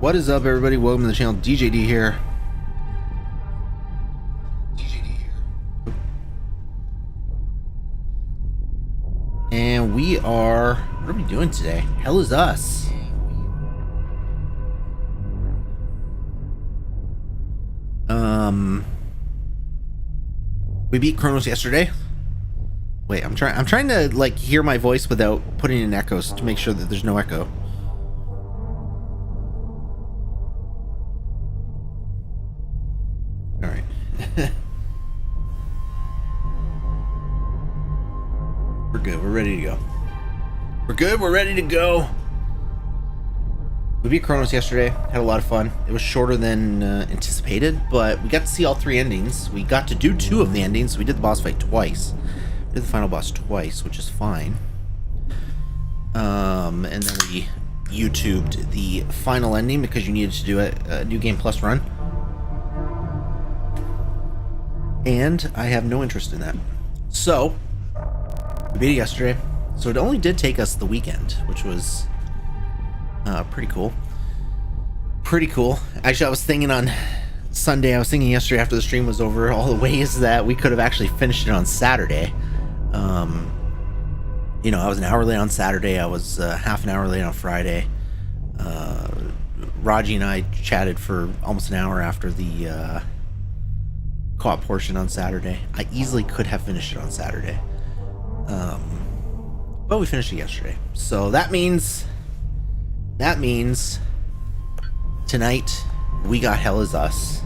What is up, everybody? Welcome to the channel. DJD here. And we are... What are we doing today? Hell is us. We beat Chronos yesterday. Wait, I'm trying to like hear my voice without putting in echoes to make sure that there's no echo. All right. We're good. We're ready to go. We're good. We're ready to go. We beat Chronos yesterday. Had a lot of fun. It was shorter than anticipated, but we got to see all three endings. We got to do two of the endings. We did the boss fight twice. We did the final boss twice, which is fine. And then we YouTubed the final ending because you needed to do a New Game Plus run. And I have no interest in that. So, we beat it yesterday. So it only did take us the weekend, which was pretty cool. Pretty cool. Actually, I was thinking on Sunday, I was thinking yesterday after the stream was over, all the ways that we could have actually finished it on Saturday. You know, I was an hour late on Saturday. I was half an hour late on Friday. Raji and I chatted for almost an hour after the co-op portion on Saturday. I easily could have finished it on Saturday. But we finished it yesterday. So that means tonight we got Hell is Us.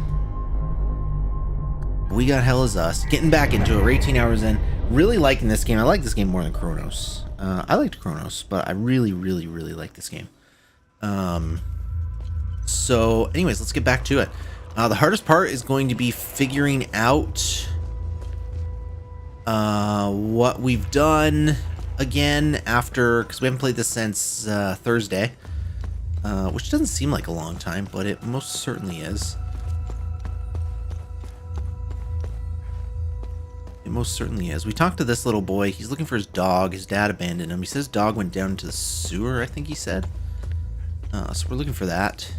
We got Hell is Us. Getting back into it. We're 18 hours in. Really liking this game. I like this game more than Chronos. I liked Chronos, but I really like this game. So anyways, let's get back to it. The hardest part is going to be figuring out what we've done again after, because we haven't played this since Thursday, which doesn't seem like a long time, but it most certainly is. It most certainly is. We talked to this little boy. He's looking for his dog. His dad abandoned him. He says dog went down into the sewer, I think he said. So we're looking for that.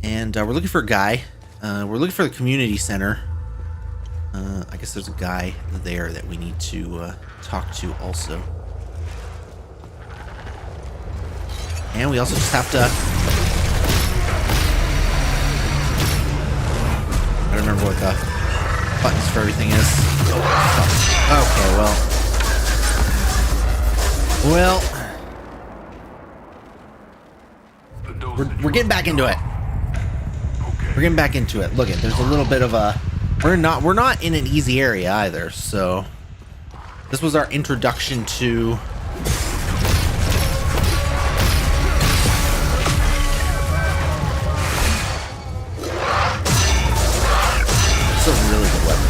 And we're looking for a guy. We're looking for the community center. I guess there's a guy there that we need to talk to also. And we also just have to... I don't remember what the buttons for everything is. Okay, well, we're getting back into it. We're getting back into it. Look, there's a little bit of a... We're not in an easy area either, so... This was our introduction to... It's a really good weapon.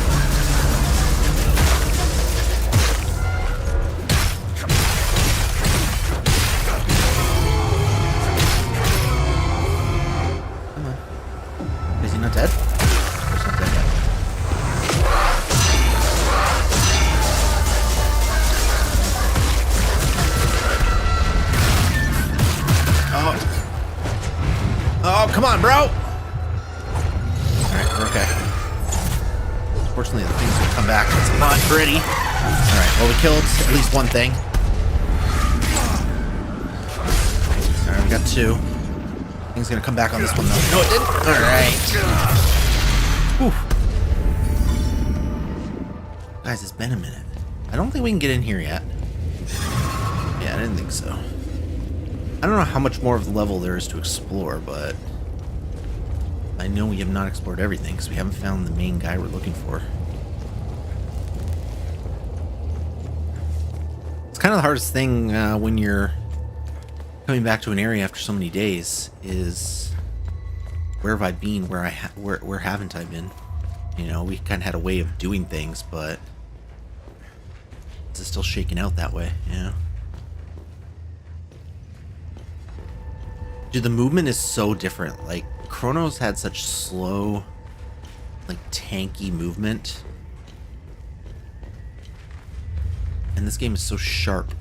Come on. Is he not dead? He's not dead yet. Oh, come on, bro! Alright, we're okay. Unfortunately, the things will come back. It's not pretty. Alright, well, we killed at least one thing. Alright, we got two. Thing's gonna come back on this one, though. No, it didn't! Alright. Whew. Guys, it's been a minute. I don't think we can get in here yet. Yeah, I didn't think so. I don't know how much more of the level there is to explore, but I know we have not explored everything because we haven't found the main guy we're looking for. It's kind of the hardest thing when you're coming back to an area after so many days is where have I been? Where haven't I been? You know, we kind of had a way of doing things, but it's still shaking out that way, you know? Dude, the movement is so different. Like, Chronos had such slow, like, tanky movement. And this game is so sharp.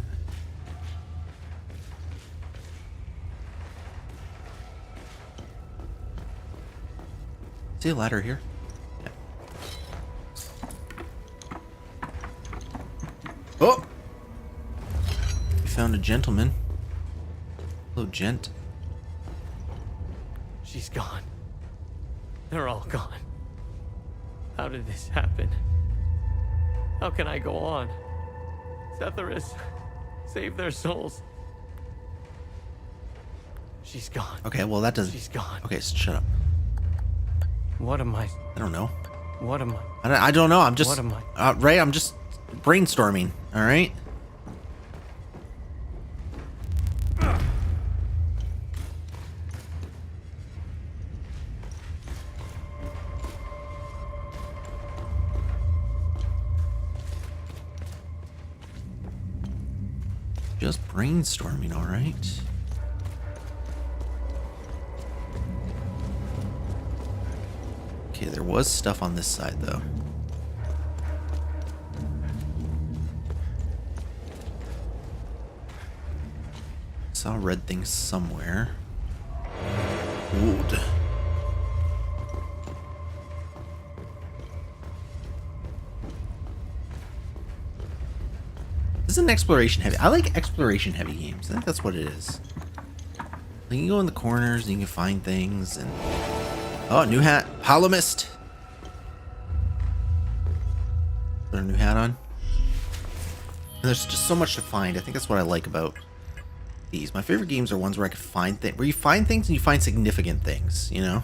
see a ladder here? Yeah. Oh! We found a gentleman. Hello, gent. She's gone. They're all gone. How did this happen? How can I go on? Setharis, save their souls. She's gone. Okay, well that doesn't... She's gone. Okay, so shut up. What am I? I don't know. What am I? I don't know. I'm just... What am I? Ray, I'm just brainstorming, alright? Just brainstorming, alright? Okay, there was stuff on this side, though. Saw red things somewhere. Wood. This is an exploration heavy. I like exploration heavy games. I think that's what it is. You can go in the corners and you can find things and... Oh, new hat. Holomist. Put a new hat on. And there's just so much to find. I think that's what I like about these. My favorite games are ones where I can find things, where you find things and you find significant things, you know?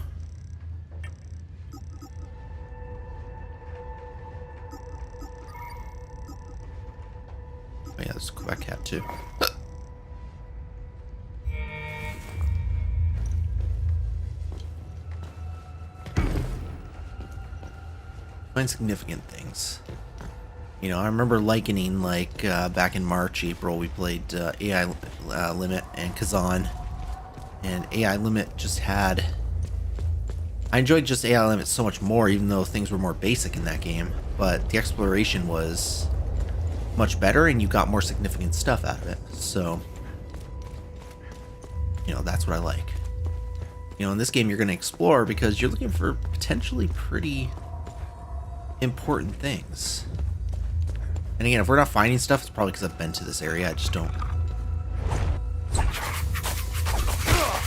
Oh yeah, there's a Quebec hat too. Find significant things. You know, I remember likening, like, back in March, April, we played AI Limit and Kazan. And AI Limit just had... I enjoyed just AI Limit so much more, even though things were more basic in that game. But the exploration was much better, and you got more significant stuff out of it. So, you know, that's what I like. You know, in this game, you're going to explore because you're looking for potentially pretty important things. And again, if we're not finding stuff, it's probably because I've been to this area. I just don't...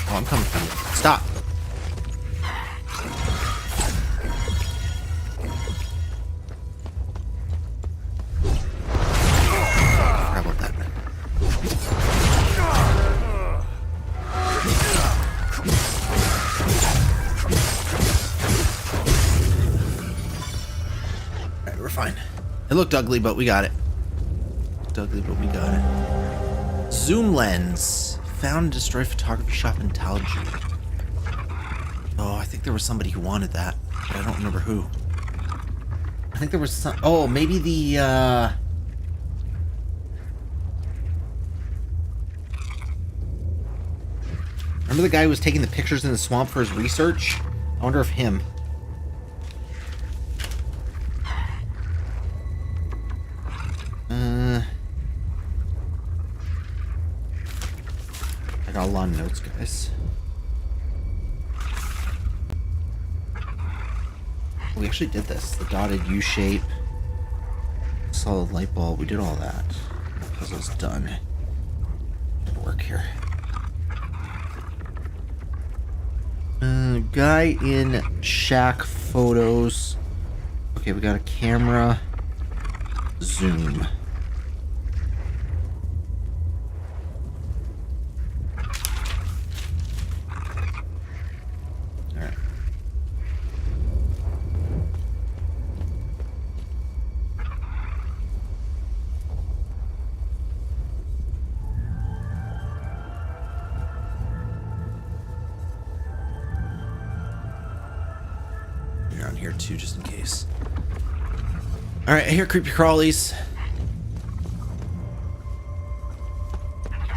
Oh, I'm coming from you. Stop! Forgot about that. Alright, we're fine. It looked ugly, but we got it. Zoom lens. Found and destroyed photography shop in Talju. Oh, I think there was somebody who wanted that, but I don't remember who. I think there was some... Oh, maybe the, Remember the guy who was taking the pictures in the swamp for his research? I wonder if him... I got a lot of notes, guys. We actually did this. The dotted U shape. Solid light bulb. We did all that. The puzzle's done. Good work here. Guy in shack photos. Okay, we got a camera. Zoom. Around here too, just in case. All right, I hear creepy crawlies.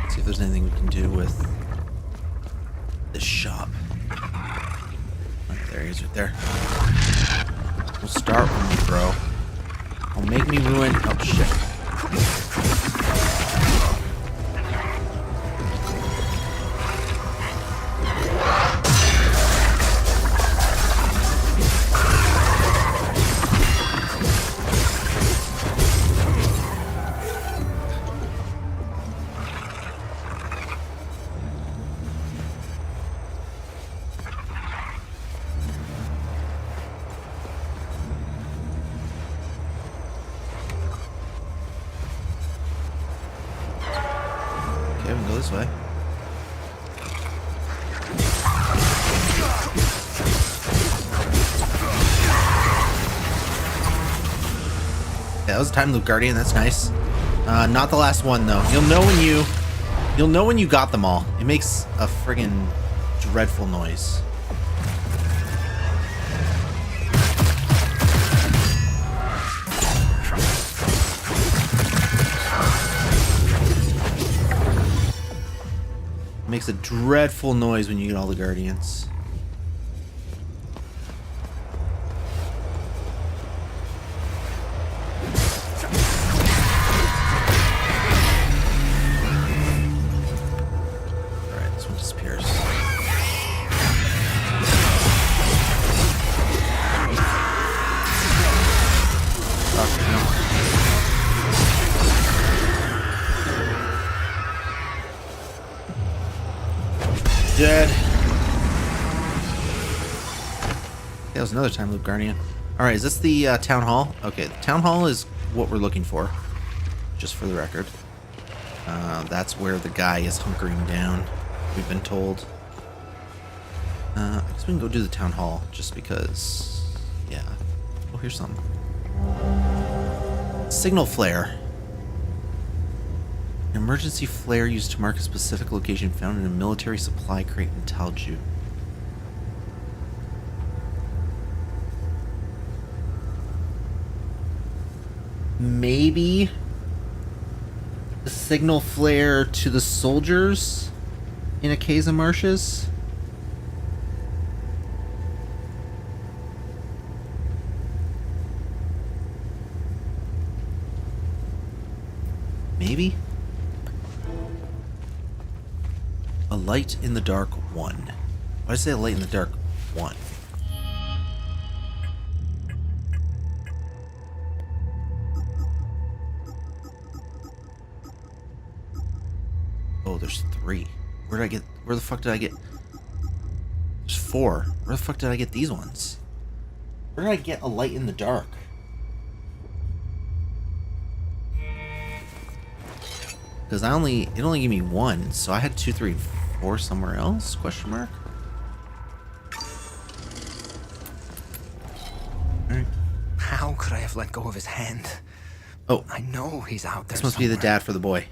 See if there's anything we can do with this shop. Oh, there he is, right there. We'll start when we grow. Don't make me ruin. Oh shit. Okay, we'll go this way. Yeah, that was a time loop guardian. That's nice. Not the last one though. You'll know when you got them all. It makes a friggin' dreadful noise. It makes a dreadful noise when you get all the guardians. Dead. That was another time loop guardian. Alright, is this the town hall? Okay, the town hall is what we're looking for. Just for the record. That's where the guy is hunkering down, we've been told. I guess we can go do the town hall, just because... Yeah. Oh, here's something. Signal flare. An emergency flare used to mark a specific location found in a military supply crate in Talju. Maybe a signal flare to the soldiers in Acaza Marshes? Maybe? A light in the dark 1. Why did I say a light in the dark 1? Oh, there's 3. Where the fuck did I get? There's 4. Where the fuck did I get these ones? Where did I get a light in the dark? Because it only gave me 1, so I had 2, 3, 4 somewhere else? Question mark. Alright. How could I have let go of his hand? Oh, I know he's out there. This must be the dad for the boy.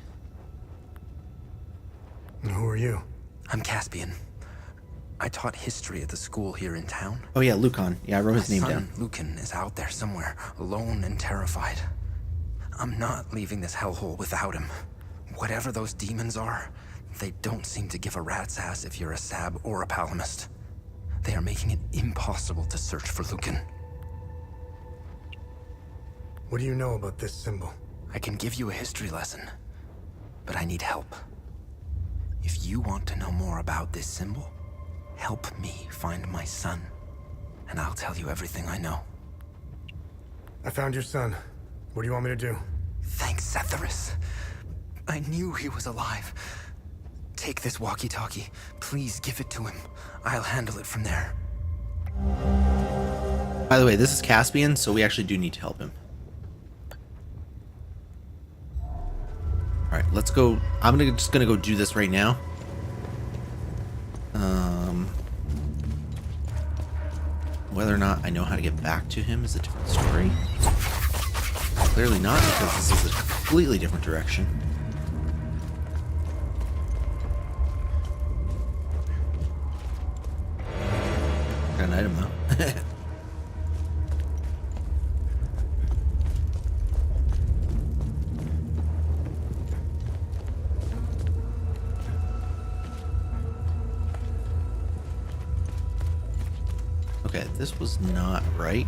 And who are you? I'm Caspian. I taught history at the school here in town. Oh yeah, Lucan. Yeah, I wrote his My name son, down. Lucan, is out there somewhere, alone and terrified. I'm not leaving this hellhole without him. Whatever those demons are, they don't seem to give a rat's ass if you're a Sab or a Palamist. They are making it impossible to search for Lucan. What do you know about this symbol? I can give you a history lesson, but I need help. If you want to know more about this symbol, help me find my son, and I'll tell you everything I know. I found your son. What do you want me to do? Thanks, Setharis. I knew he was alive. Take this walkie-talkie. Please give it to him. I'll handle it from there. By the way, this is Caspian, so we actually do need to help him. Alright, let's go. I'm just gonna go do this right now. Whether or not I know how to get back to him is a different story. Clearly not, because this is a completely different direction. Got an item though. Okay, this was not right.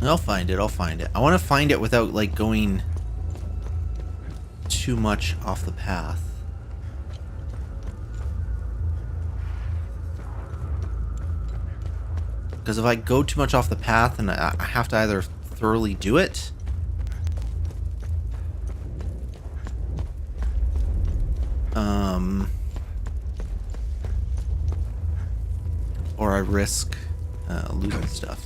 I'll find it, I'll find it. I want to find it without, like, going too much off the path. Because if I go too much off the path, and I have to either thoroughly do it, Or I risk losing stuff.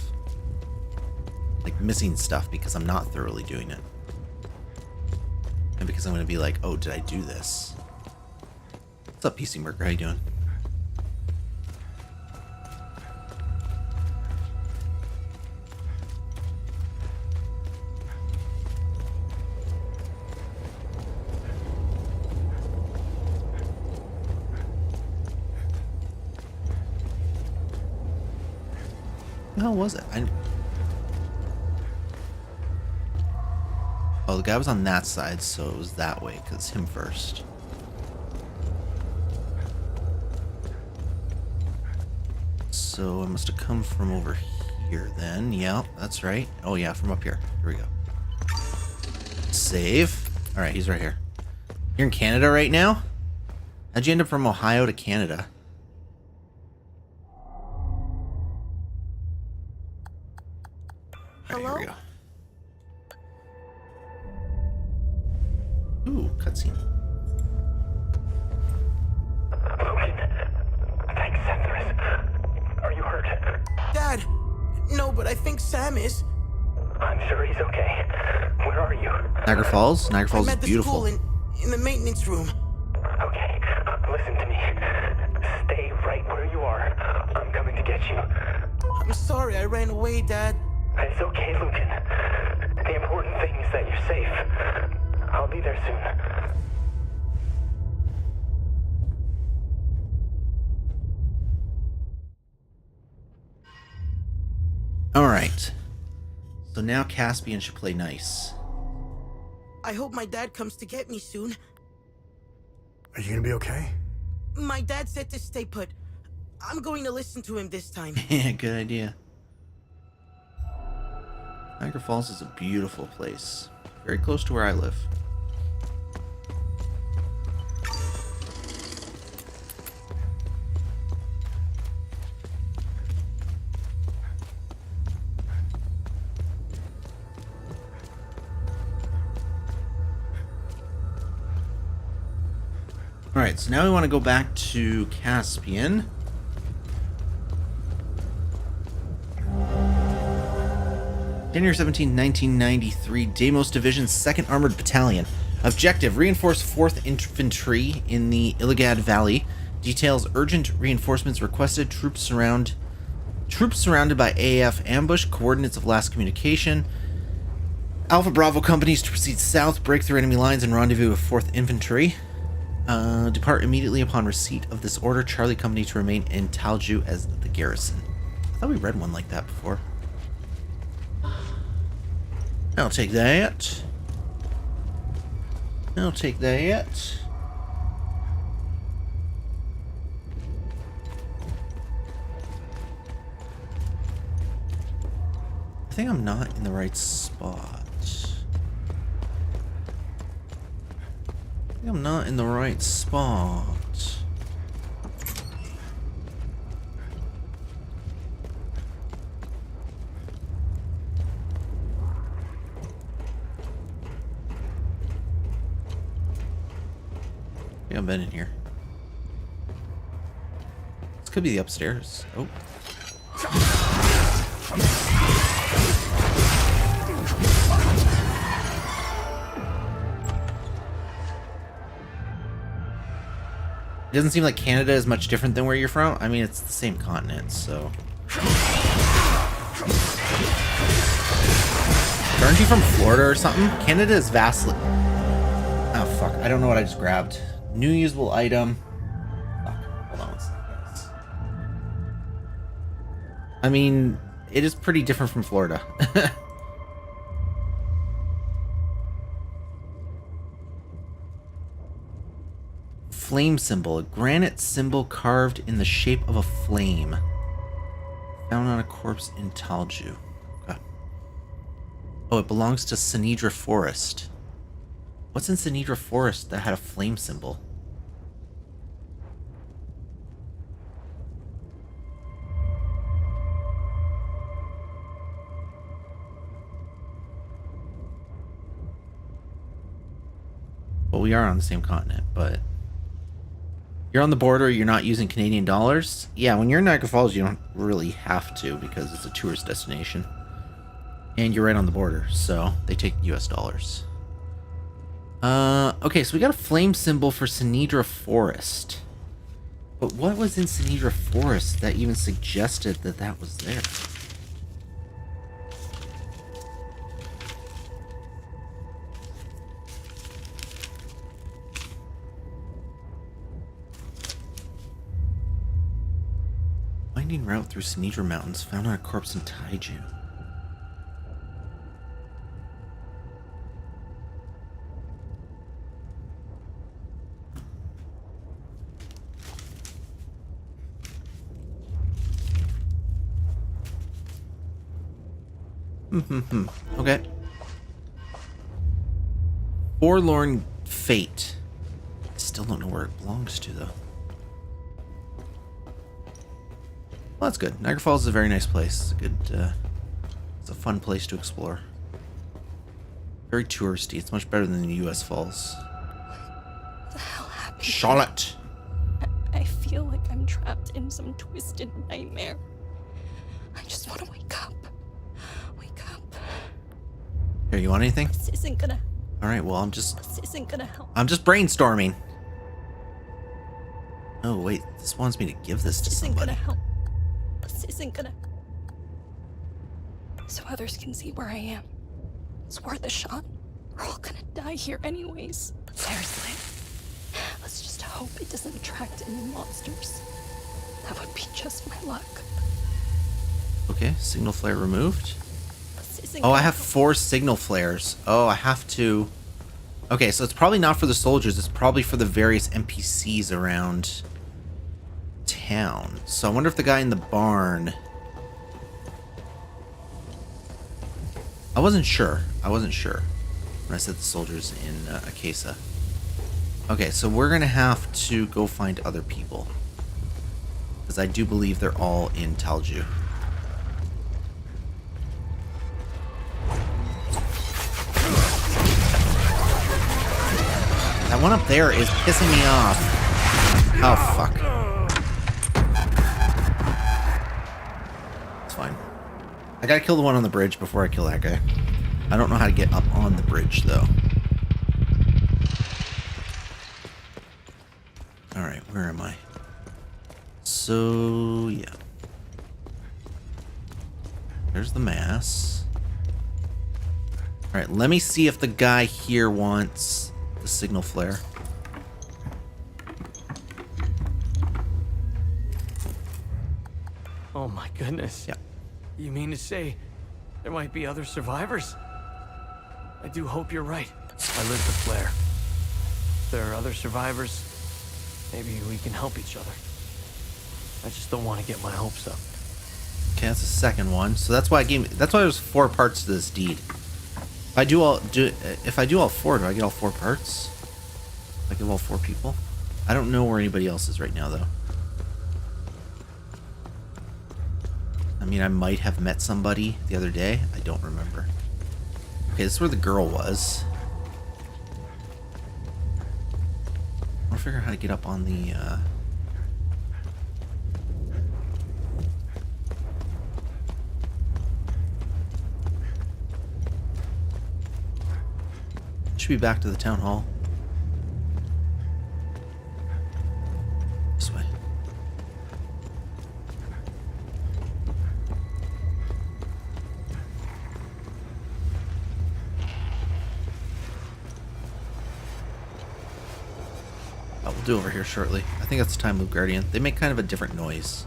Like missing stuff because I'm not thoroughly doing it. And because I'm going to be like, oh, did I do this? What's up, PC Merker? How you doing? How was it? Oh, the guy was on that side, so it was that way, because him first. So I must have come from over here then. Yeah, that's right. Oh yeah, from up here. Here we go. Save. Alright, he's right here. You're in Canada right now? How'd you end up from Ohio to Canada? Alright, here we go. Ooh, cutscene. Thanks, Zephyrus. Are you hurt? Dad! No, but I think Sam is. I'm sure he's okay. Where are you? Niagara Falls? Niagara Falls I'm is at the beautiful. school in the maintenance room. Okay, listen to me. Stay right where you are. I'm coming to get you. I'm sorry I ran away, Dad. It's okay, Lucan. The important thing is that you're safe. I'll be there soon. Alright. So now Caspian should play nice. I hope my dad comes to get me soon. Are you gonna be okay? My dad said to stay put. I'm going to listen to him this time. Yeah, good idea. Niagara Falls is a beautiful place. Very close to where I live. Alright, so now we want to go back to Caspian. January 17, 1993, Deimos Division, 2nd Armored Battalion. Objective, reinforce 4th Infantry in the Illigad Valley. Details, urgent reinforcements requested, troops surrounded by AF ambush, coordinates of last communication. Alpha Bravo companies to proceed south, break through enemy lines, and rendezvous with 4th Infantry. Depart immediately upon receipt of this order. Charlie Company to remain in Talju as the garrison. I thought we read one like that before. I'll take that. I'll take that. I think I'm not in the right spot. I'm not in the right spot. Yeah, I've been in here. This could be the upstairs. Oh. It doesn't seem like Canada is much different than where you're from. I mean, it's the same continent, so. Aren't you from Florida or something? Canada is vastly... Oh, fuck. I don't know what I just grabbed. New usable item. Fuck. Hold on one second. I mean, it is pretty different from Florida. Flame symbol, a granite symbol carved in the shape of a flame. Found on a corpse in Talju. Okay. Oh, it belongs to Sinedra Forest. What's in Sinedra Forest that had a flame symbol? Well, we are on the same continent, but... You're on the border, you're not using Canadian dollars? Yeah, when you're in Niagara Falls, you don't really have to because it's a tourist destination. And you're right on the border, so they take US dollars. Okay, so we got a flame symbol for Sinedra Forest. But what was in Sinedra Forest that even suggested that that was there? Winding route through Sinedra Mountains, found on a corpse in Taiju. Okay. Forlorn Fate. Still don't know where it belongs to, though. Well, that's good. Niagara Falls is a very nice place. It's a good, it's a fun place to explore. Very touristy. It's much better than the U.S. Falls. What the hell happened? Charlotte! I feel like I'm trapped in some twisted nightmare. I just want to wake up. Wake up. Here, you want anything? This isn't gonna... Alright, well, This isn't gonna help. I'm just brainstorming. Oh, wait. This wants me to give this to This isn't somebody. gonna help. This isn't gonna... So others can see where I am. It's worth a shot. We're all gonna die here anyways. Seriously. Let's just hope it doesn't attract any monsters. That would be just my luck. Okay, signal flare removed. This isn't Oh, I gonna have help. 4 signal flares. Oh, I have to... Okay, so it's probably not for the soldiers. It's probably for the various NPCs around town. So I wonder if the guy in the barn... I wasn't sure. When I said the soldiers in Akesa. Okay, so we're going to have to go find other people. Because I do believe they're all in Talju. That one up there is pissing me off. Oh, fuck. It's fine. I gotta kill the one on the bridge before I kill that guy. I don't know how to get up on the bridge, though. Alright, where am I? So, yeah. There's the mass. Alright, let me see if the guy here wants the signal flare. Oh my goodness. Yeah. You mean to say there might be other survivors? I do hope you're right. I lit the flare. If there are other survivors, maybe we can help each other. I just don't want to get my hopes up. Okay, that's the second one. So that's why I gave. That's why there's 4 parts to this deed. If I do all 4, do I get all 4 parts? I give all 4 people. I don't know where anybody else is right now, though. I mean, I might have met somebody the other day. I don't remember. Okay, this is where the girl was. I want to figure out how to get up on the. Should be back to the town hall. This way. Oh, we'll do over here shortly. I think that's the Time Loop Guardian. They make kind of a different noise.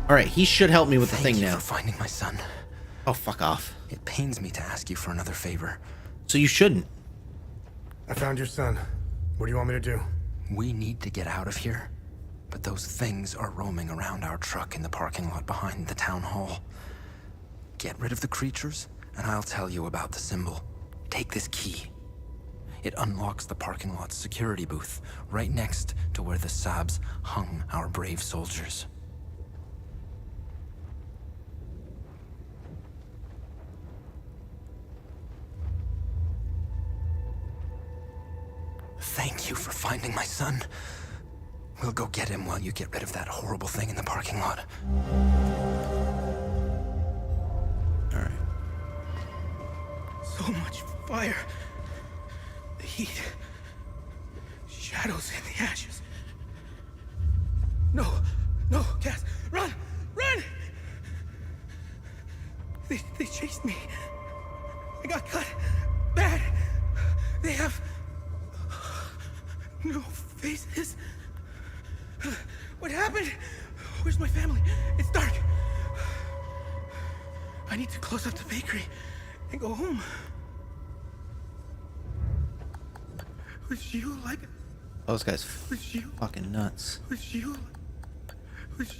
Alright, he should help me with the thing Thank you now. for finding my son. Oh, fuck off. It pains me to ask you for another favor. So you shouldn't. I found your son. What do you want me to do? We need to get out of here, but those things are roaming around our truck in the parking lot behind the town hall. Get rid of the creatures, and I'll tell you about the symbol. Take this key. It unlocks the parking lot's security booth, right next to where the Sabs hung our brave soldiers. Thank you for finding my son. We'll go get him while you get rid of that horrible thing in the parking lot. All right. So much fire. The heat. Shadows in the ashes. No, Cass, run! They chased me. I got cut bad. They have no faces. What happened? Where's my family? It's dark. I need to close up the bakery and go home. Was you like... Those guys Was you... fucking nuts. Was you... Was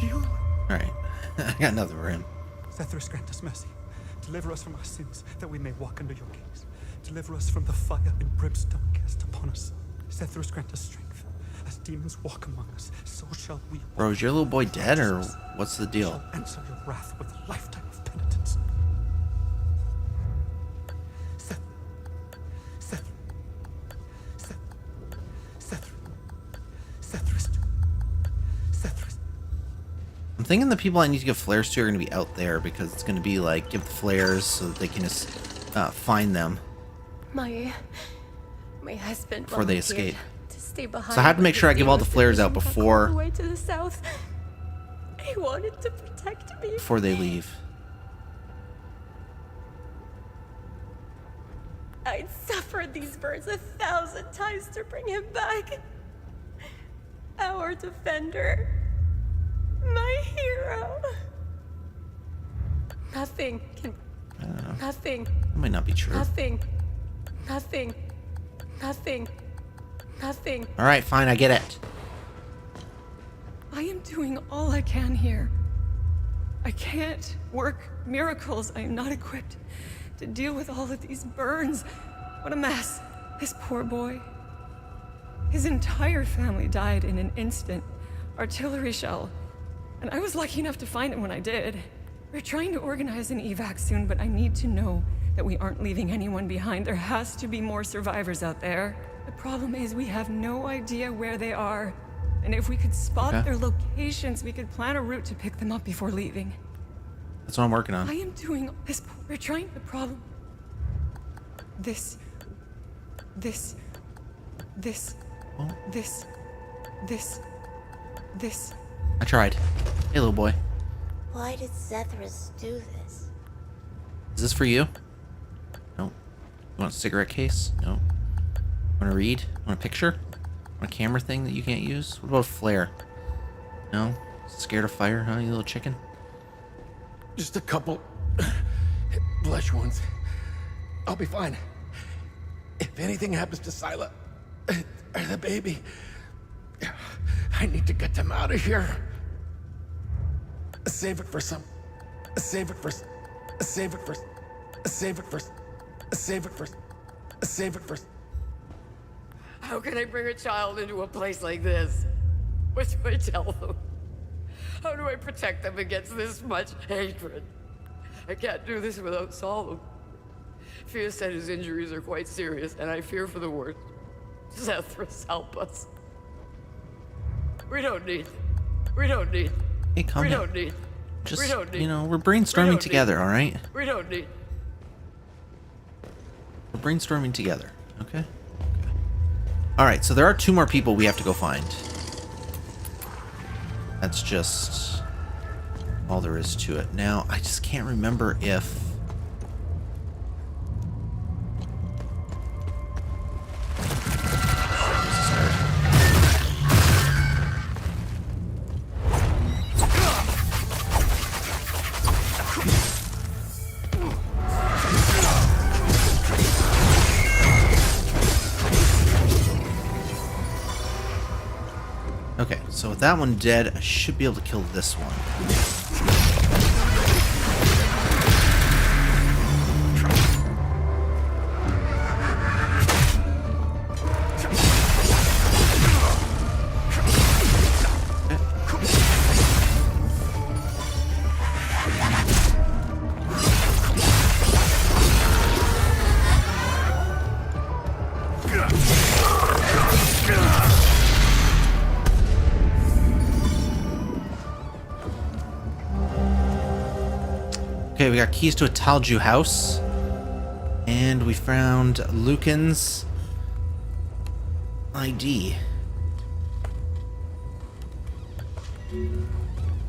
you... All right. I got nothing for him. Zethris, grant us mercy. Deliver us from our sins, that we may walk under your gaze. Deliver us from the fire and brimstone cast upon us. Zethris, grant us strength. As demons walk among us, so shall we walk. Bro, is your little boy dead, or what's the deal? Shall answer your wrath with a lifetime of penitence. Zethris. I'm thinking the people I need to give flares to are going to be out there, because it's going to be like, give the flares so that they can just find them My husband before they volunteered escape. to stay behind. So I have to make with sure I the give all the demons flares out division back before- all the way to the south. He wanted to protect me. before they leave. I'd suffered these burns 1,000 times to bring him back. Our defender. My hero. Nothing can... I don't know. Nothing. That might not be true. Nothing. All right, fine, I get it. I am doing all I can here. I can't work miracles. I am not equipped to deal with all of these burns. What a mess. This poor boy. His entire family died in an instant. Artillery shell. And I was lucky enough to find him when I did. We're trying to organize an evac soon, but I need to know that we aren't leaving anyone behind. There has to be more survivors out there. The problem is we have no idea where they are. And if we could spot their locations, we could plan a route to pick them up before leaving. That's what I'm working on. I am doing this. We're trying the problem. This. I tried. Hey, little boy. Why did Zethris do this? Is this for you? No. You want a cigarette case? No. Want to read? Want a picture? Want a camera thing that you can't use? What about a flare? No? Scared of fire, huh, you little chicken? Just a couple flesh wounds. I'll be fine. If anything happens to Sila or the baby, I need to get them out of here. Save it for some. Save it for. Save it for. Save it for. Save it for. Save it for. How can I bring a child into a place like this? What do I tell them? How do I protect them against this much hatred? I can't do this without Solemn. Fia said his injuries are quite serious, and I fear for the worst. Zethris, help us. We don't need. Hey, calm We down. don't need. Just, we don't need. you know, we're We brainstorming don't together, need. alright? We don't need. We're brainstorming together, okay? Alright, so there are 2 more people we have to go find. That's just all there is to it. Now, I just can't remember if... Okay, so with that one dead, I should be able to kill this one. Okay, we got keys to a Talju house. And we found Lucan's ID.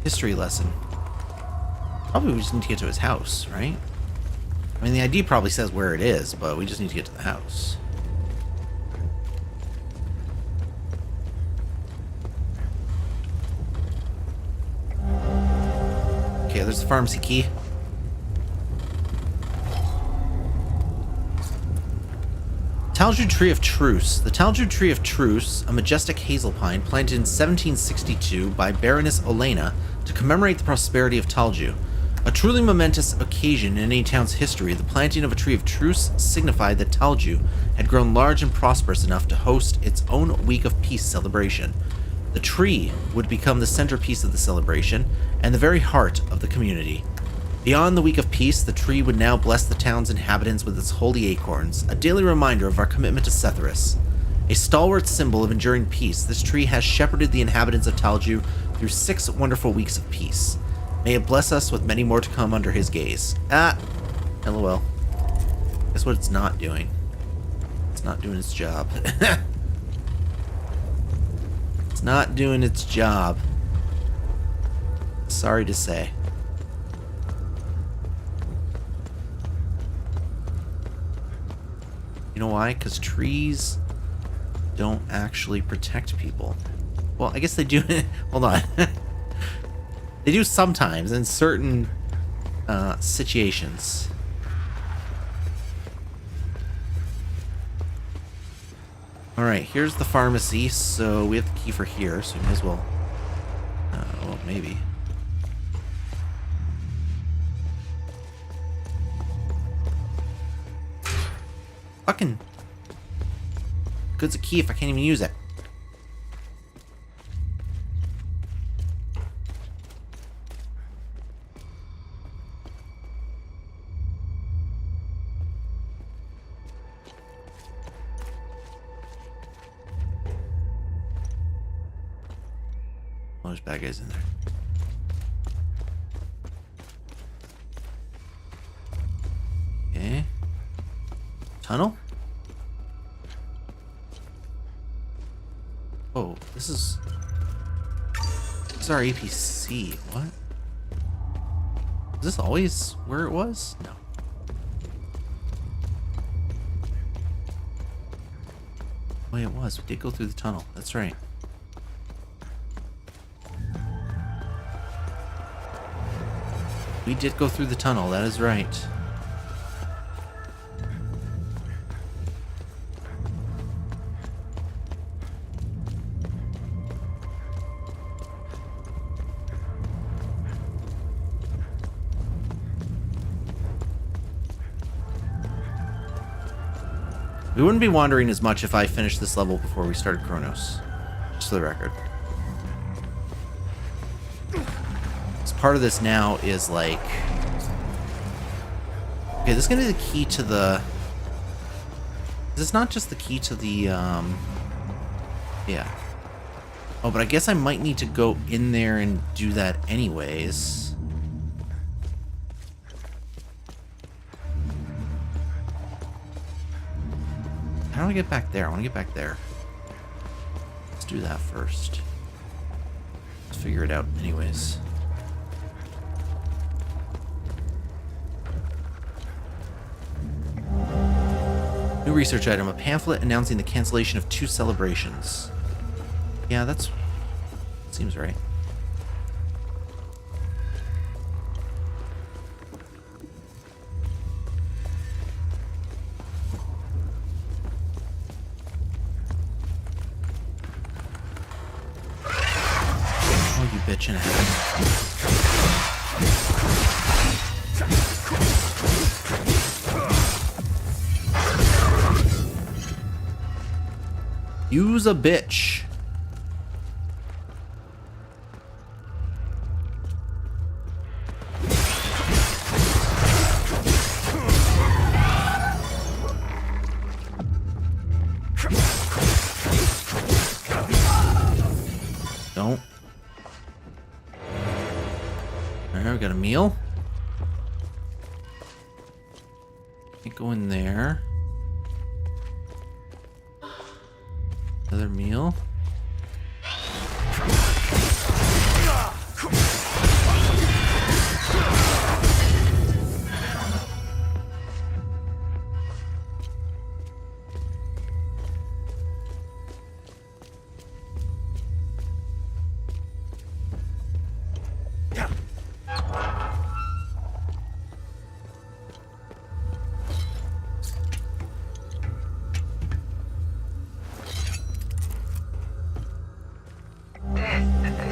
History lesson. Probably we just need to get to his house, right? I mean, the ID probably says where it is, but we just need to get to the house. Okay, there's the pharmacy key. Talju Tree of Truce. The Talju Tree of Truce, a majestic hazel pine planted in 1762 by Baroness Olena to commemorate the prosperity of Talju. A truly momentous occasion in any town's history, the planting of a tree of truce signified that Talju had grown large and prosperous enough to host its own Week of Peace celebration. The tree would become the centerpiece of the celebration and the very heart of the community. Beyond the Week of Peace, the tree would now bless the town's inhabitants with its holy acorns, a daily reminder of our commitment to Sethrus. A stalwart symbol of enduring peace, this tree has shepherded the inhabitants of Talju through 6 wonderful weeks of peace. May it bless us with many more to come under his gaze. LOL. Guess what it's not doing? It's not doing its job. It's not doing its job. Sorry to say. You know why? Because trees don't actually protect people. Well, I guess they do. Hold on. They do sometimes in certain situations. Alright, here's the pharmacy. So we have the key for here, so we may as well... well, maybe. Fucking good's a key if I can't even use it. Oh, there's bad guys in there. Okay. Tunnel? Oh, this is our APC. What? Is this always where it was? No. Oh, it was. We did go through the tunnel. That's right. We did go through the tunnel. That is right. We wouldn't be wandering as much if I finished this level before we started Chronos. Just for the record. So part of this now is like... Okay, this is going to be the key to the... Is this not just the key to the, Yeah. Oh, but I guess I might need to go in there and do that anyways. How do I get back there? I want to get back there. Let's do that first. Let's figure it out anyways. New research item. A pamphlet announcing the cancellation of 2 celebrations. Yeah, that's... seems right. Bitch in a head. Use a bitch. Don't. Alright, we got a meal. Can't go in there. Another meal.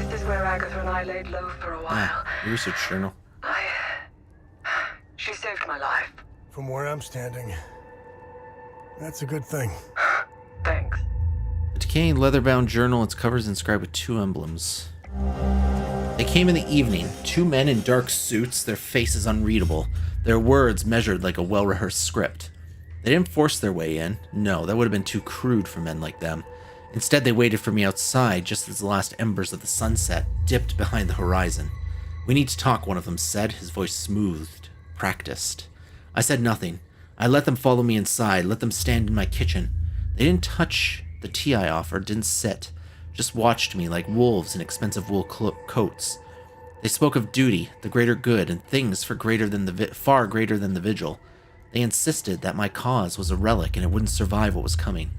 This is where Agatha and I laid low for a while. Research journal. She saved my life. From where I'm standing, that's a good thing. Thanks. A decaying leather-bound journal. Its cover is inscribed with 2 emblems. They came in the evening. 2 men in dark suits, their faces unreadable, their words measured like a well-rehearsed script. They didn't force their way in. No, that would have been too crude for men like them. Instead, they waited for me outside just as the last embers of the sunset dipped behind the horizon. "We need to talk," one of them said, his voice smoothed, practiced. I said nothing. I let them follow me inside, let them stand in my kitchen. They didn't touch the tea I offered, didn't sit, just watched me like wolves in expensive wool coats. They spoke of duty, the greater good, and things far greater than the vigil. They insisted that my cause was a relic and it wouldn't survive what was coming.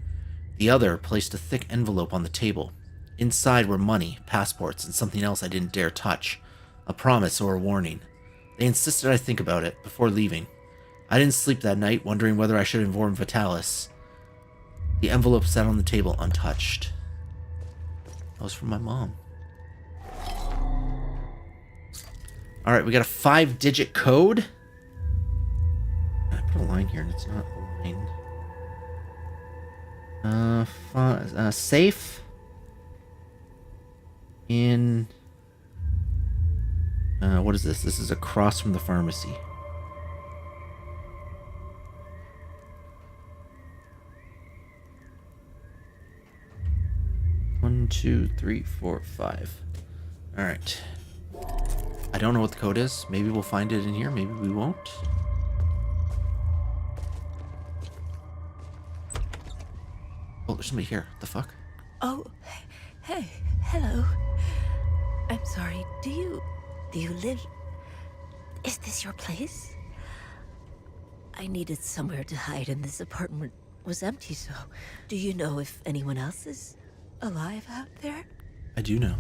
The other placed a thick envelope on the table. Inside were money, passports, and something else I didn't dare touch. A promise or a warning. They insisted I think about it before leaving. I didn't sleep that night, wondering whether I should inform Vitalis. The envelope sat on the table untouched. That was from my mom. Alright, we got a 5-digit code. I put a line here and it's not a line. Safe in what is this? This is across from the pharmacy. One, 2, 3, 4, 5. All right. I don't know what the code is. Maybe we'll find it in here. Maybe we won't. Oh, there's somebody here. What the fuck? Oh, hey, hello. I'm sorry. Do you live? Is this your place? I needed somewhere to hide, and this apartment was empty. So, do you know if anyone else is alive out there? I do know.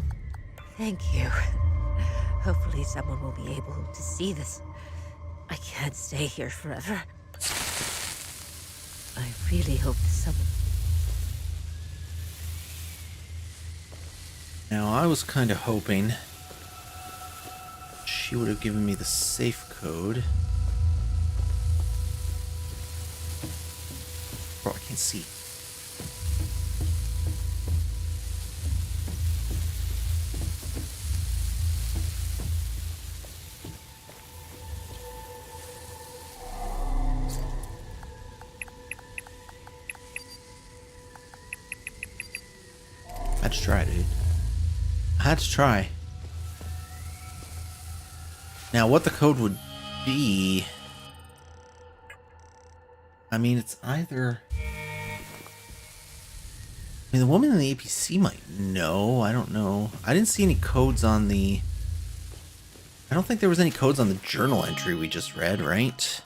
Thank you. Hopefully, someone will be able to see this. I can't stay here forever. I really hope someone. Now, I was kind of hoping she would have given me the safe code. Bro, I can't see. I had to try, dude. I had to try. Now, what the code would be... I mean, it's either... I mean, the woman in the APC might know. I don't know. I didn't see any codes on the... I don't think there was any codes on the journal entry we just read, right?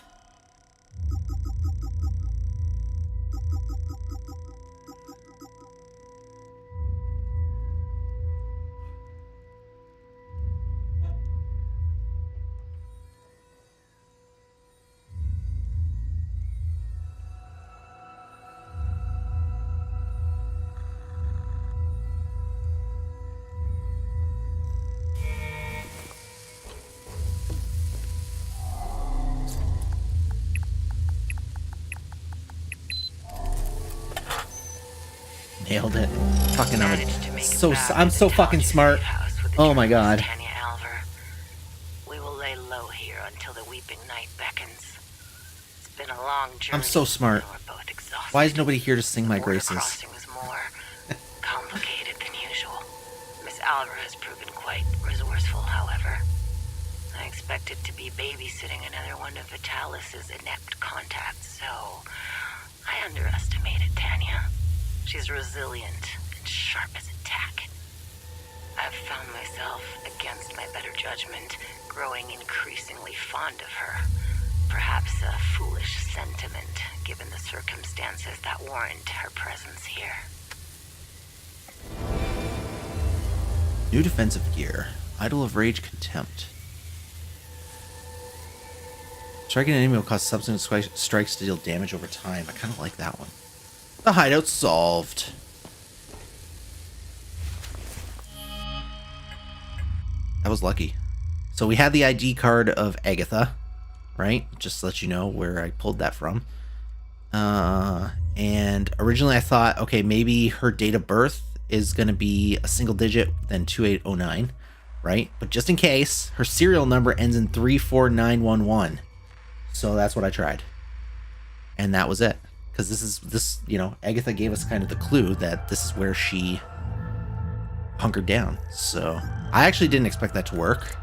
Nailed it. Fucking I'm so fucking smart. Oh my god. We will lay low here until the weeping night beckons. It's been a long journey. I'm so smart. Why is nobody here to sing my graces? Crossing was more complicated than usual. Miss Alva has proven quite resourceful, however. I expected to be babysitting another one of Vitalis's inept contacts. She's resilient and sharp as a tack. I've found myself, against my better judgment, growing increasingly fond of her. Perhaps a foolish sentiment, given the circumstances that warrant her presence here. New defensive gear. Idol of Rage Contempt. Striking an enemy will cause subsequent strikes to deal damage over time. I kind of like that one. The hideout solved. That was lucky. So we had the ID card of Agatha, right? Just to let you know where I pulled that from. And originally I thought, okay, maybe her date of birth is going to be a single digit, then 2809, right? But just in case, her serial number ends in 34911. So that's what I tried. And that was it. Because this, you know, Agatha gave us kind of the clue that this is where she hunkered down. So I actually didn't expect that to work.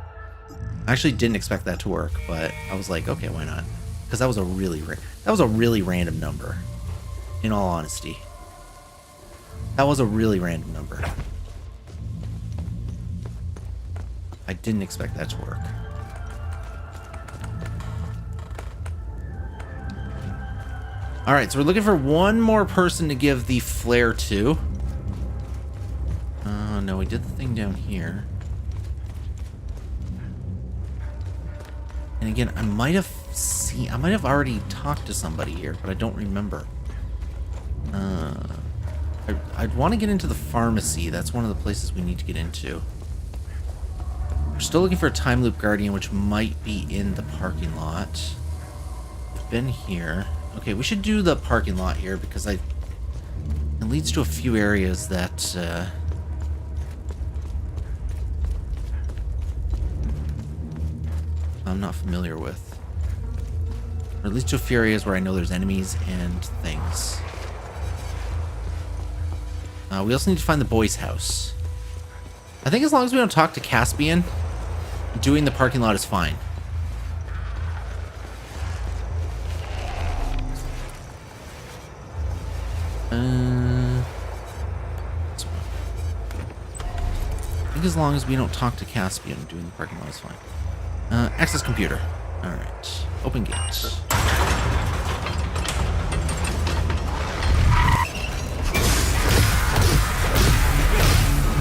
But I was like, okay, why not? Because that was a really random number. In all honesty, that was a really random number. I didn't expect that to work. All right, so we're looking for one more person to give the flare to. No, we did the thing down here. And again, I might have already talked to somebody here, but I don't remember. I'd want to get into the pharmacy. That's one of the places we need to get into. We're still looking for a time loop guardian, which might be in the parking lot. We've been here. Okay, we should do the parking lot here because it leads to a few areas that I'm not familiar with. Or at least to a few areas where I know there's enemies and things. We also need to find the boys' house. I think as long as we don't talk to Caspian, doing the parking lot is fine. This one. I think as long as we don't talk to Caspian, doing the parking lot is fine. Access computer. Alright. Open gate.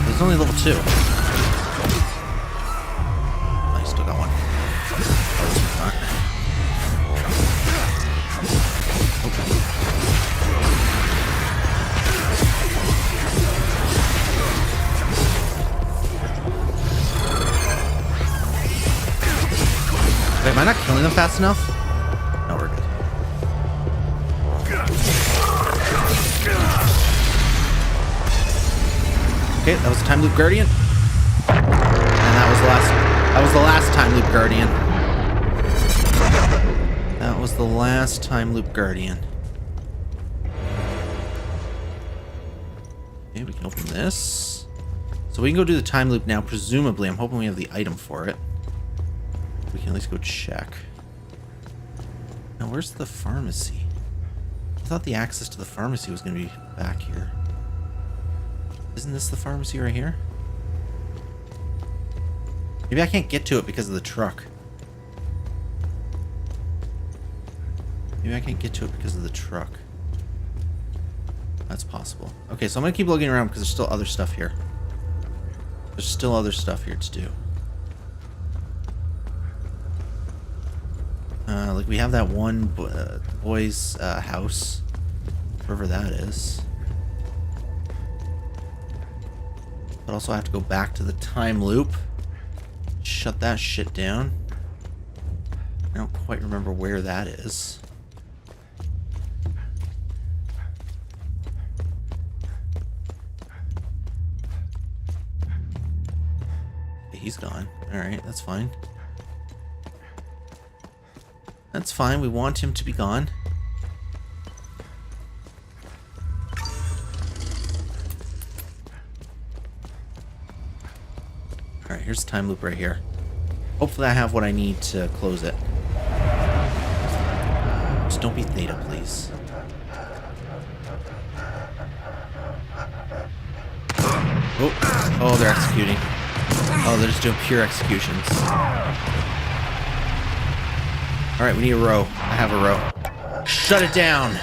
It's only level 2. I still got one. Oh, this one's not. Wait, am I not killing them fast enough? No, we're good. Okay, that was the time loop guardian. And that was the last time loop guardian. That was the last time loop guardian. Okay, we can open this. So we can go do the time loop now, presumably. I'm hoping we have the item for it. We can at least go check. Now, where's the pharmacy? I thought the access to the pharmacy was going to be back here. Isn't this the pharmacy right here? Maybe I can't get to it because of the truck. Maybe I can't get to it because of the truck. That's possible. Okay, so I'm going to keep looking around because there's still other stuff here. There's still other stuff here to do. Like we have that one boy's house, wherever that is. But also I have to go back to the time loop. Shut that shit down. I don't quite remember where that is. Okay, he's gone. Alright, that's fine. That's fine, we want him to be gone. Alright, here's the time loop right here. Hopefully I have what I need to close it. Just don't be Theta, please. Oh, they're executing. Oh, they're just doing pure executions. Alright, we need a row. I have a row. Shut it down!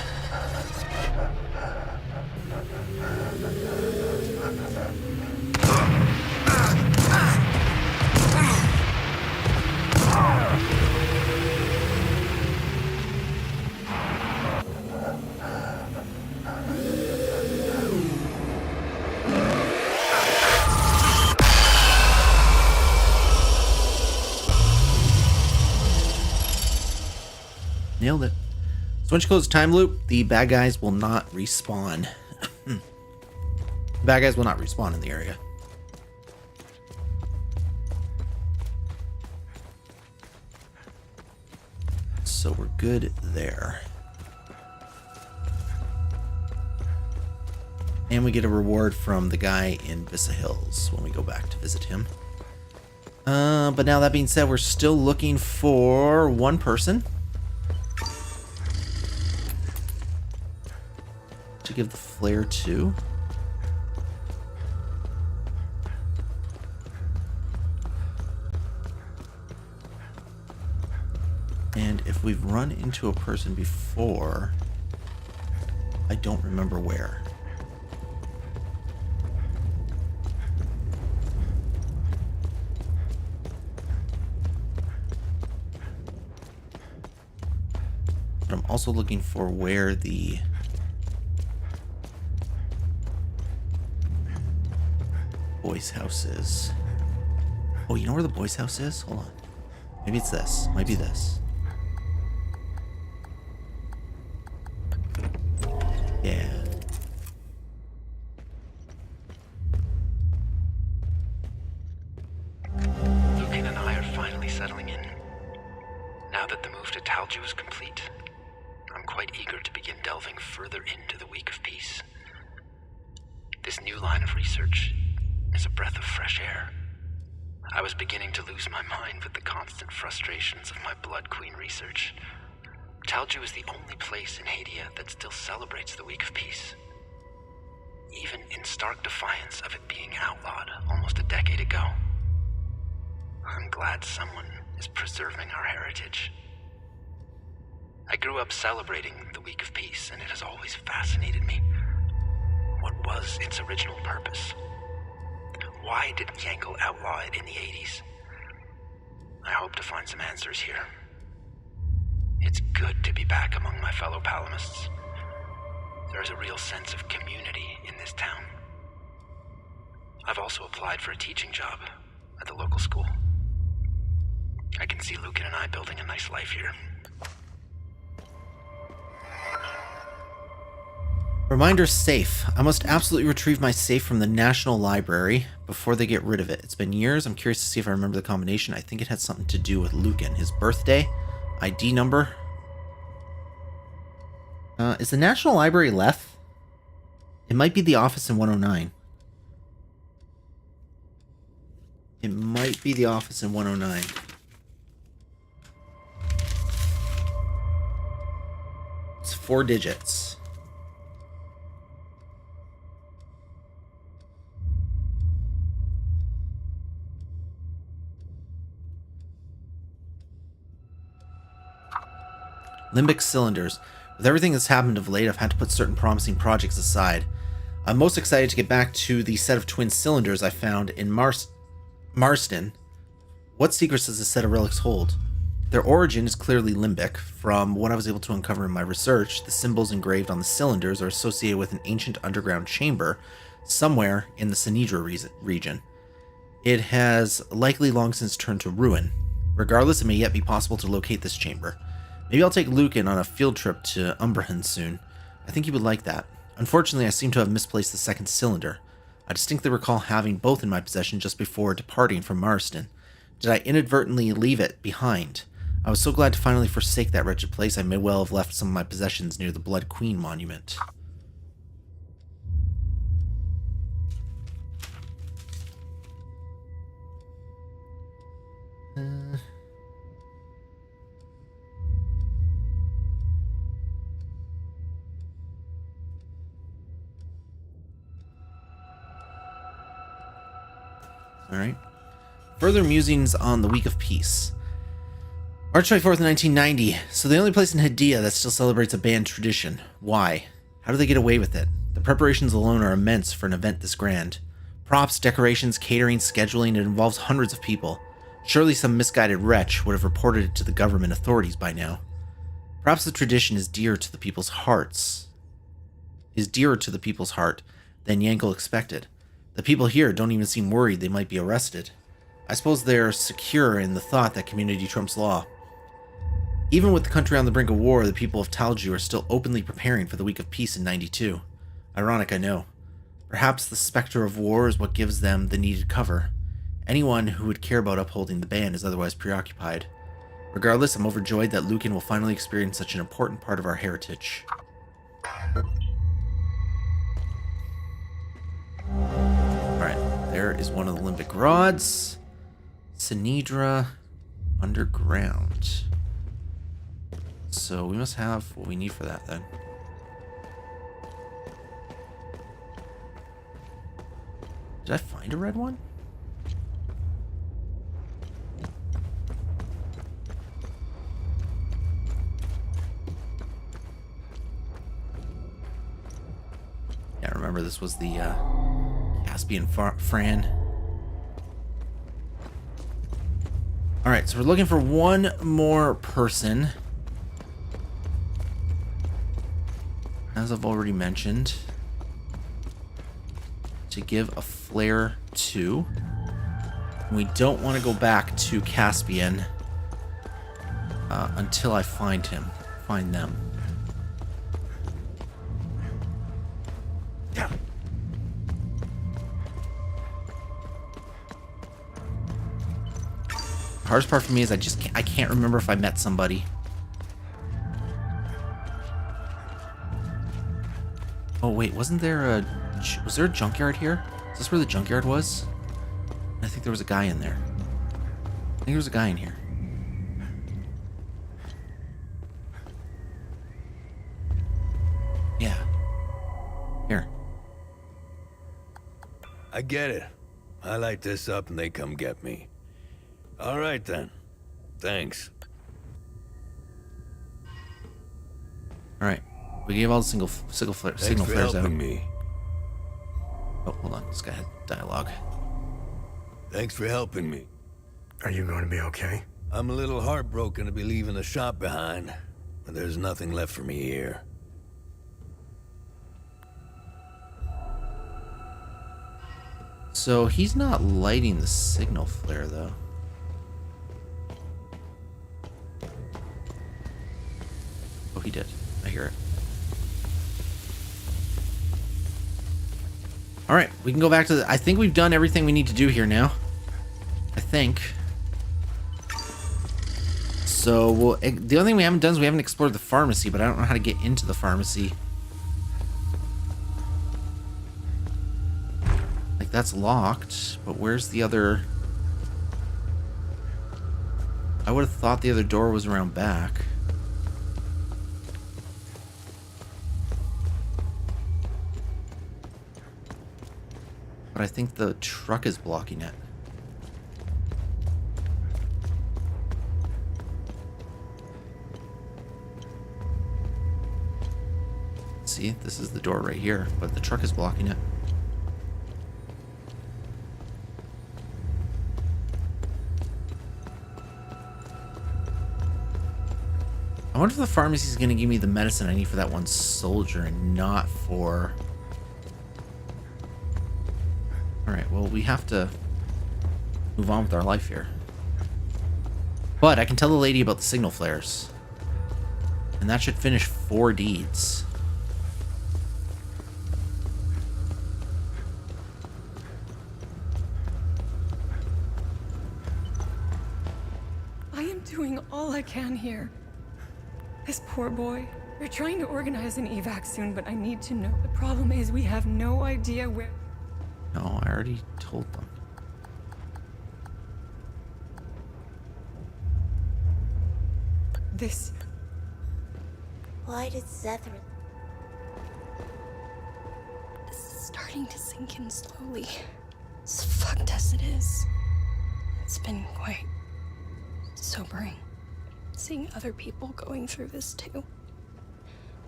Nailed it. So once you close the time loop, the bad guys will not respawn. Bad guys will not respawn in the area. So we're good there. And we get a reward from the guy in Vista Hills when we go back to visit him. But now that being said, we're still looking for one person to give the flare to. And if we've run into a person before, I don't remember where. But I'm also looking for where the boys' house is. Oh, you know where the boys' house is? Hold on. Maybe it's this. Might be this. Yeah. Lucan and I are finally settling in. Now that the move to Talju is complete, I'm quite eager to begin delving further into the Week of Peace. This new line of research is a breath of fresh air. I was beginning to lose my mind with the constant frustrations of my Blood Queen research. Talju is the only place in Hadia that still celebrates the Week of Peace, even in stark defiance of it being outlawed almost a decade ago. I'm glad someone is preserving our heritage. I grew up celebrating the Week of Peace, and it has always fascinated me. What was its original purpose? Why did Yankel outlaw it in the 80s? I hope to find some answers here. It's good to be back among my fellow Palamists. There is a real sense of community in this town. I've also applied for a teaching job at the local school. I can see Lucan and I building a nice life here. Reminder safe. I must absolutely retrieve my safe from the National Library before they get rid of it. It's been years. I'm curious to see if I remember the combination. I think it had something to do with Lucan. His birthday, ID number. Is the National Library left? It might be the office in 109. It might be the office in 109. It's 4 digits. Limbic cylinders. With everything that's happened of late, I've had to put certain promising projects aside. I'm most excited to get back to the set of twin cylinders I found in Marston. What secrets does this set of relics hold? Their origin is clearly limbic. From what I was able to uncover in my research, the symbols engraved on the cylinders are associated with an ancient underground chamber somewhere in the Sinedra region. It has likely long since turned to ruin. Regardless, it may yet be possible to locate this chamber. Maybe I'll take Lucan on a field trip to Umbrahan soon. I think he would like that. Unfortunately, I seem to have misplaced the second cylinder. I distinctly recall having both in my possession just before departing from Marston. Did I inadvertently leave it behind? I was so glad to finally forsake that wretched place, I may well have left some of my possessions near the Blood Queen monument. Alright. Further musings on the Week of Peace. March 24th, 1990. So the only place in Hadia that still celebrates a band tradition. Why? How do they get away with it? The preparations alone are immense for an event this grand. Props, decorations, catering, scheduling, it involves hundreds of people. Surely some misguided wretch would have reported it to the government authorities by now. Perhaps the tradition is dearer to the people's heart than Yankel expected. The people here don't even seem worried they might be arrested. I suppose they're secure in the thought that community trumps law. Even with the country on the brink of war, the people of Talju are still openly preparing for the Week of Peace in 92. Ironic, I know. Perhaps the specter of war is what gives them the needed cover. Anyone who would care about upholding the ban is otherwise preoccupied. Regardless, I'm overjoyed that Lucan will finally experience such an important part of our heritage. Alright, there is one of the limbic rods. Sinedra underground. So we must have what we need for that then. Did I find a red one? Yeah, remember this was the Caspian Fran. Alright, so we're looking for one more person. As I've already mentioned, to give a flare to. We don't want to go back to Caspian until I find them. The hardest part for me is I can't remember if I met somebody. Oh wait, was there a junkyard here? Is this where the junkyard was? I think there was a guy in there. I think there was a guy in here. Yeah. Here. I get it. I light this up and they come get me. All right then. Thanks. All right. We gave all the signal flares out. Me. Oh, hold on. This guy had dialogue. Thanks for helping me. Are you going to be okay? I'm a little heartbroken to be leaving the shop behind, but there's nothing left for me here. So he's not lighting the signal flare, though. Oh, he did. I hear it. Alright, we can go back to the... I think we've done everything we need to do here now. I think. So, the only thing we haven't done is we haven't explored the pharmacy, but I don't know how to get into the pharmacy. Like, that's locked, but where's the other... I would have thought the other door was around back. But I think the truck is blocking it. See, this is the door right here, but the truck is blocking it. I wonder if the pharmacy is going to give me the medicine I need for that one soldier and not for... Alright, well, we have to move on with our life here. But I can tell the lady about the signal flares. And that should finish 4 deeds. I am doing all I can here. This poor boy. We're trying to organize an evac soon, but I need to know. The problem is we have no idea where... No, I already told them. This... Why did Zethra... This is starting to sink in slowly. As fucked as it is, it's been quite sobering seeing other people going through this too.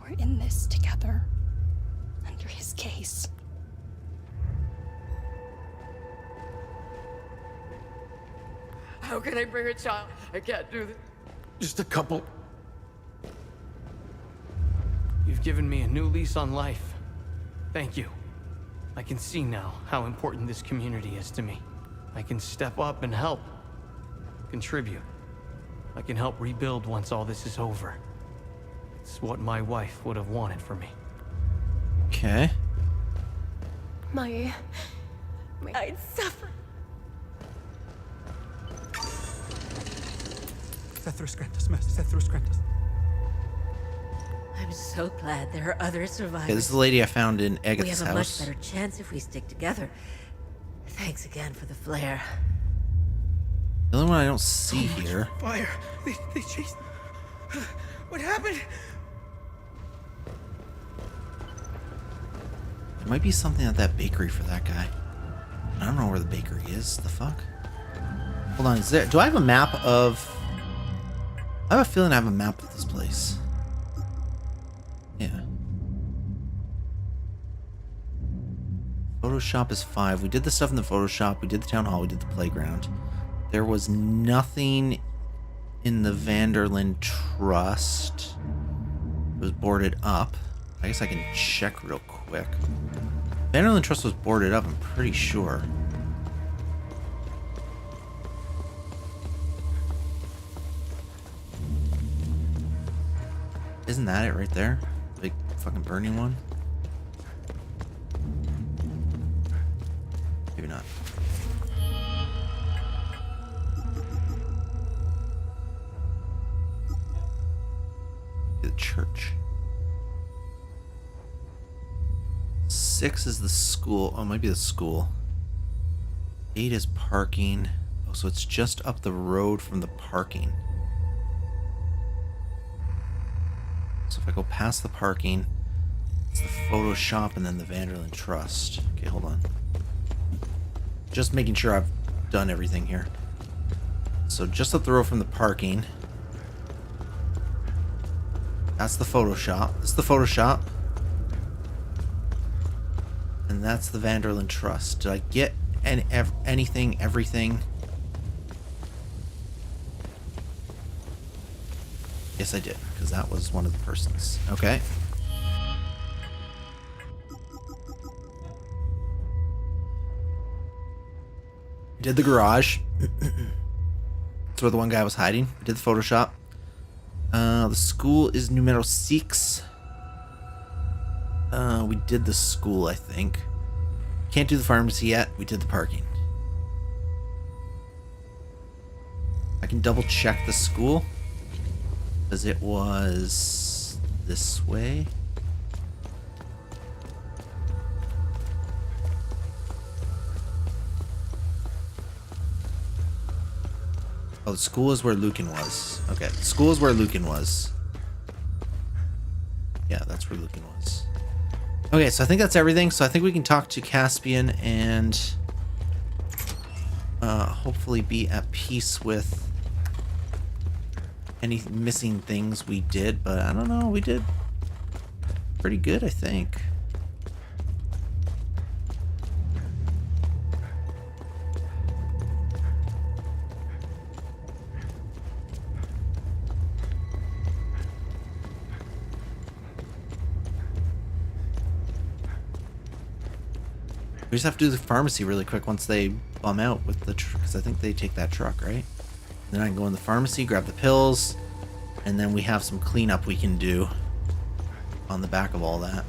We're in this together, under his gaze. How can I bring a child? I can't do this. Just a couple. You've given me a new lease on life. Thank you. I can see now how important this community is to me. I can step up and help. Contribute. I can help rebuild once all this is over. It's what my wife would have wanted for me. Okay. I'd suffer. Zethros grant us mercy. Zethros grant us. I'm so glad there are other survivors. Okay, this is the lady I found in Agatha's We have a house. much better chance if we stick together. Thanks again for the flare. The only one I don't see here. Fire! They chased. What happened? There might be something at that bakery for that guy. I don't know where the bakery is. The fuck? Hold on, is there... Do I have a map of... I have a feeling I have a map of this place. Yeah. Photoshop is 5. We did the stuff in the Photoshop. We did the town hall. We did the playground. There was nothing in the Vanderlyn Trust. It was boarded up. I guess I can check real quick. Vanderlyn Trust was boarded up, I'm pretty sure. Isn't that it right there? Big fucking burning one? Maybe not. The church. 6 is the school. Oh, it might be the school. 8 is parking. Oh, so it's just up the road from the parking. So if I go past the parking, it's the photo shop and then the Vanderlyn Trust. Okay, hold on. Just making sure I've done everything here. So just up the road from the parking. That's the photo shop. This is the photo shop. And that's the Vanderlyn Trust. Did I get anything, everything? Yes, I did, because that was one of the persons. Okay. Did the garage. That's where the one guy was hiding. We did the Photoshop. The school is numero 6. We did the school, I think. Can't do the pharmacy yet. We did the parking. I can double check the school. Because it was this way. Oh, the school is where Lucan was. Okay, the school is where Lucan was. Yeah, that's where Lucan was. Okay, so I think that's everything. So I think we can talk to Caspian and hopefully be at peace with any missing things we did. But I don't know, we did pretty good, I think. We just have to do the pharmacy really quick once they bum out with the because I think they take that truck, right? Then I can go in the pharmacy, grab the pills, and then we have some cleanup we can do on the back of all that.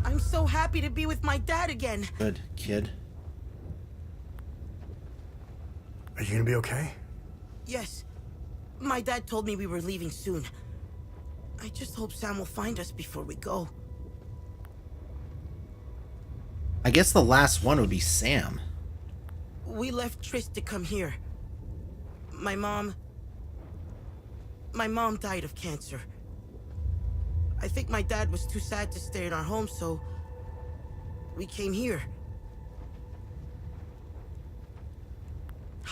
I'm so happy to be with my dad again. Good, kid. Are you gonna be okay? Yes. My dad told me we were leaving soon. I just hope Sam will find us before we go. I guess the last one would be Sam. We left Tris to come here. My mom died of cancer. I think my dad was too sad to stay in our home, so we came here.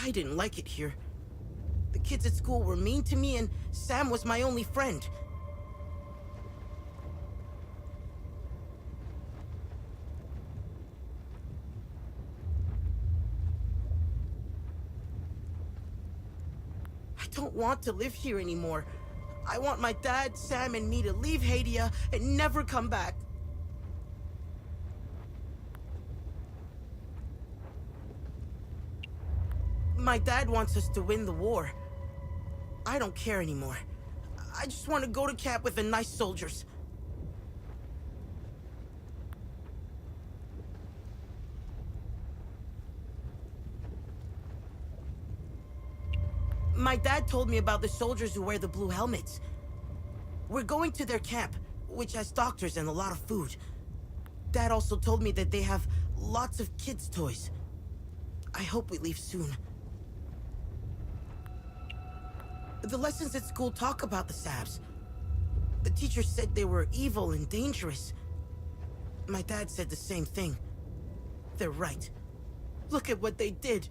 I didn't like it here. The kids at school were mean to me, and Sam was my only friend. I don't want to live here anymore. I want my dad, Sam, and me to leave Hadia and never come back. My dad wants us to win the war. I don't care anymore. I just want to go to camp with the nice soldiers. My dad told me about the soldiers who wear the blue helmets. We're going to their camp, which has doctors and a lot of food. Dad also told me that they have lots of kids' toys. I hope we leave soon. The lessons at school talk about the Sabs. The teacher said they were evil and dangerous. My dad said the same thing. They're right. Look at what they did.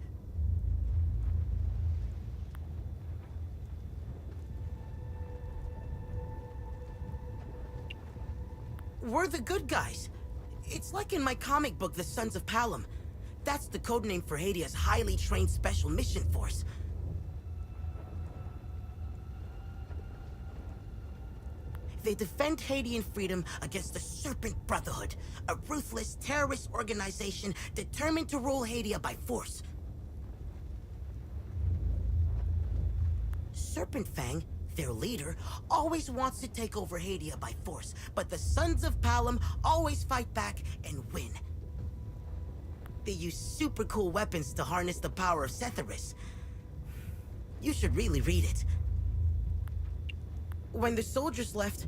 We're the good guys. It's like in my comic book, The Sons of Palom. That's the codename for Hadia's highly trained special mission force. They defend Hadian freedom against the Serpent Brotherhood, a ruthless terrorist organization determined to rule Hadia by force. Serpent Fang, their leader, always wants to take over Hadia by force, but the Sons of Palom always fight back and win. They use super cool weapons to harness the power of Setharis. You should really read it. When the soldiers left,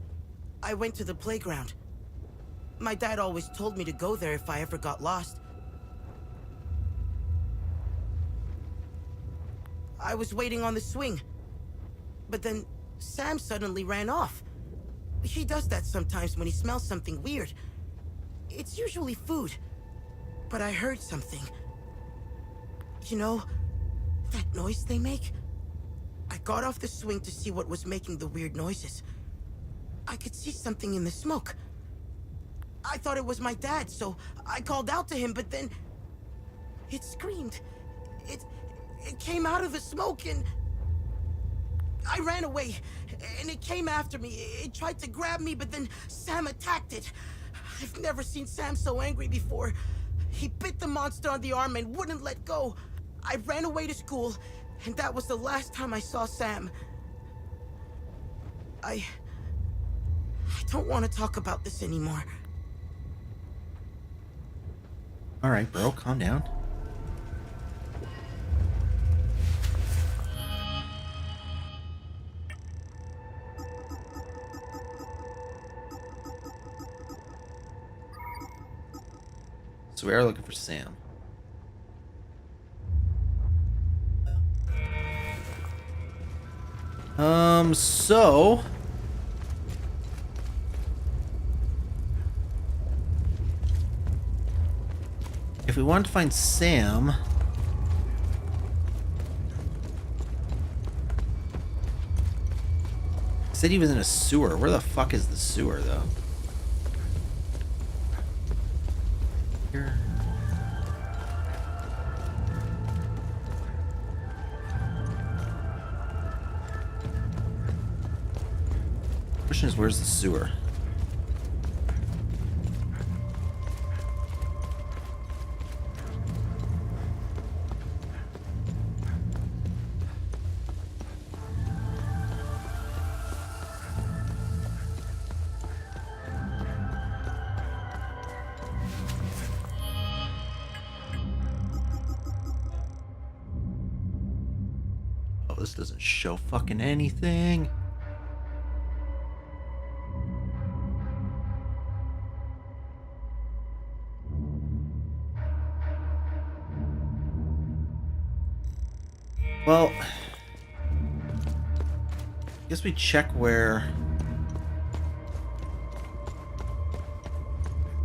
I went to the playground. My dad always told me to go there if I ever got lost. I was waiting on the swing, but then Sam suddenly ran off. He does that sometimes when he smells something weird. It's usually food, but I heard something. You know, that noise they make? I got off the swing to see what was making the weird noises. I could see something in the smoke. I thought it was my dad, so I called out to him, but then it screamed. It came out of the smoke, and I ran away, and it came after me. It tried to grab me, but then Sam attacked it. I've never seen Sam so angry before. He bit the monster on the arm and wouldn't let go. I ran away to school, and that was the last time I saw Sam. I don't want to talk about this anymore. All right, bro, calm down. So we are looking for Sam. So if we wanted to find Sam, he said he was in a sewer. Where the fuck is the sewer, though? Here. Question is, where's the sewer? Oh, this doesn't show fucking anything. Well, I guess we check where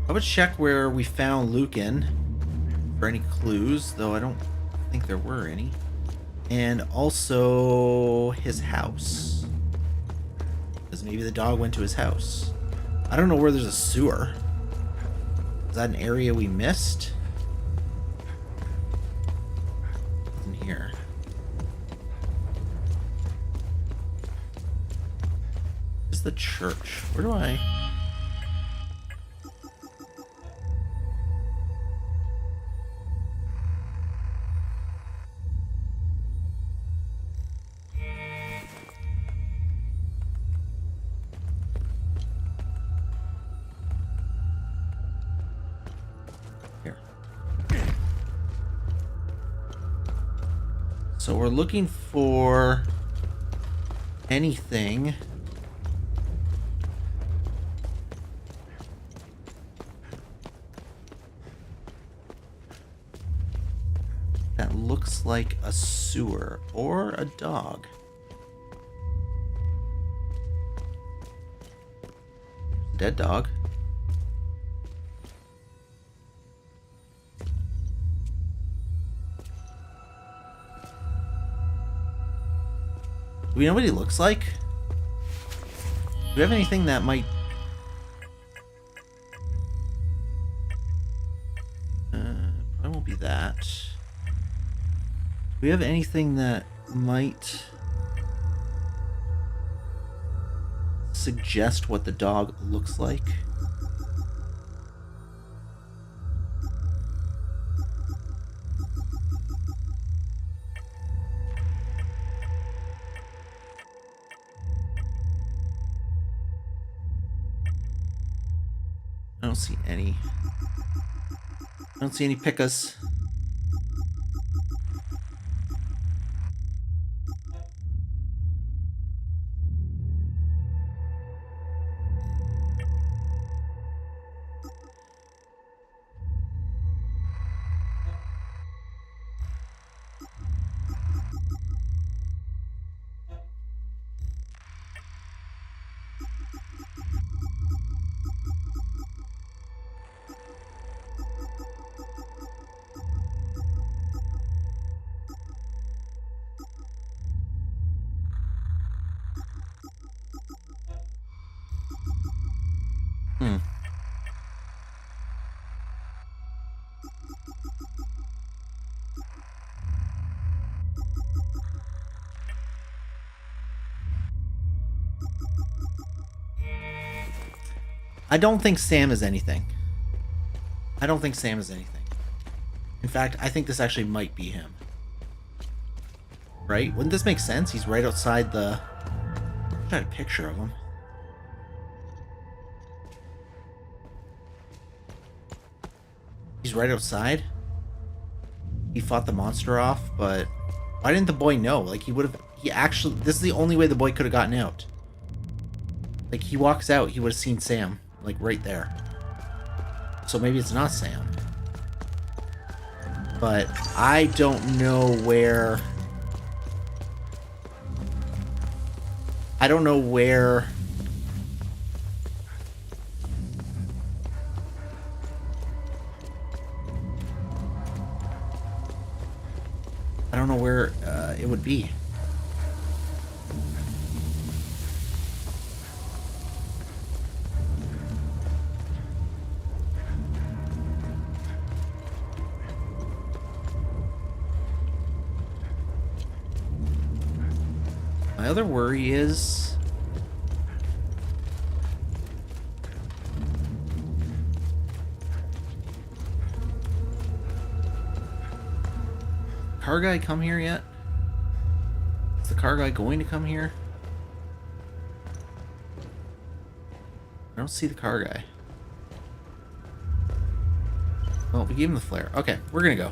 I would check where we found Lucan for any clues, though I don't think there were any. And also his house. Because maybe the dog went to his house. I don't know where there's a sewer. Is that an area we missed? In here. Where's the church? Where do I... So we're looking for anything that looks like a sewer or a dog. Dead dog. Do we know what he looks like? Do we have anything that might... probably won't be that. Do we have anything that might suggest what the dog looks like? I don't see any. I don't see any pickas. I don't think Sam is anything. I don't think Sam is anything. In fact, I think this actually might be him. Right? Wouldn't this make sense? He's right outside the... I got a picture of him. He's right outside. He fought the monster off, but why didn't the boy know? Like, he would have... He actually... This is the only way the boy could have gotten out. Like, he walks out, he would have seen Sam. Like, right there. So maybe it's not Sam. But I don't know where... I don't know where... I don't know where it would be. My other worry is... Car guy come here yet? Is the car guy going to come here? I don't see the car guy. Well, we gave him the flare. Okay, we're gonna go.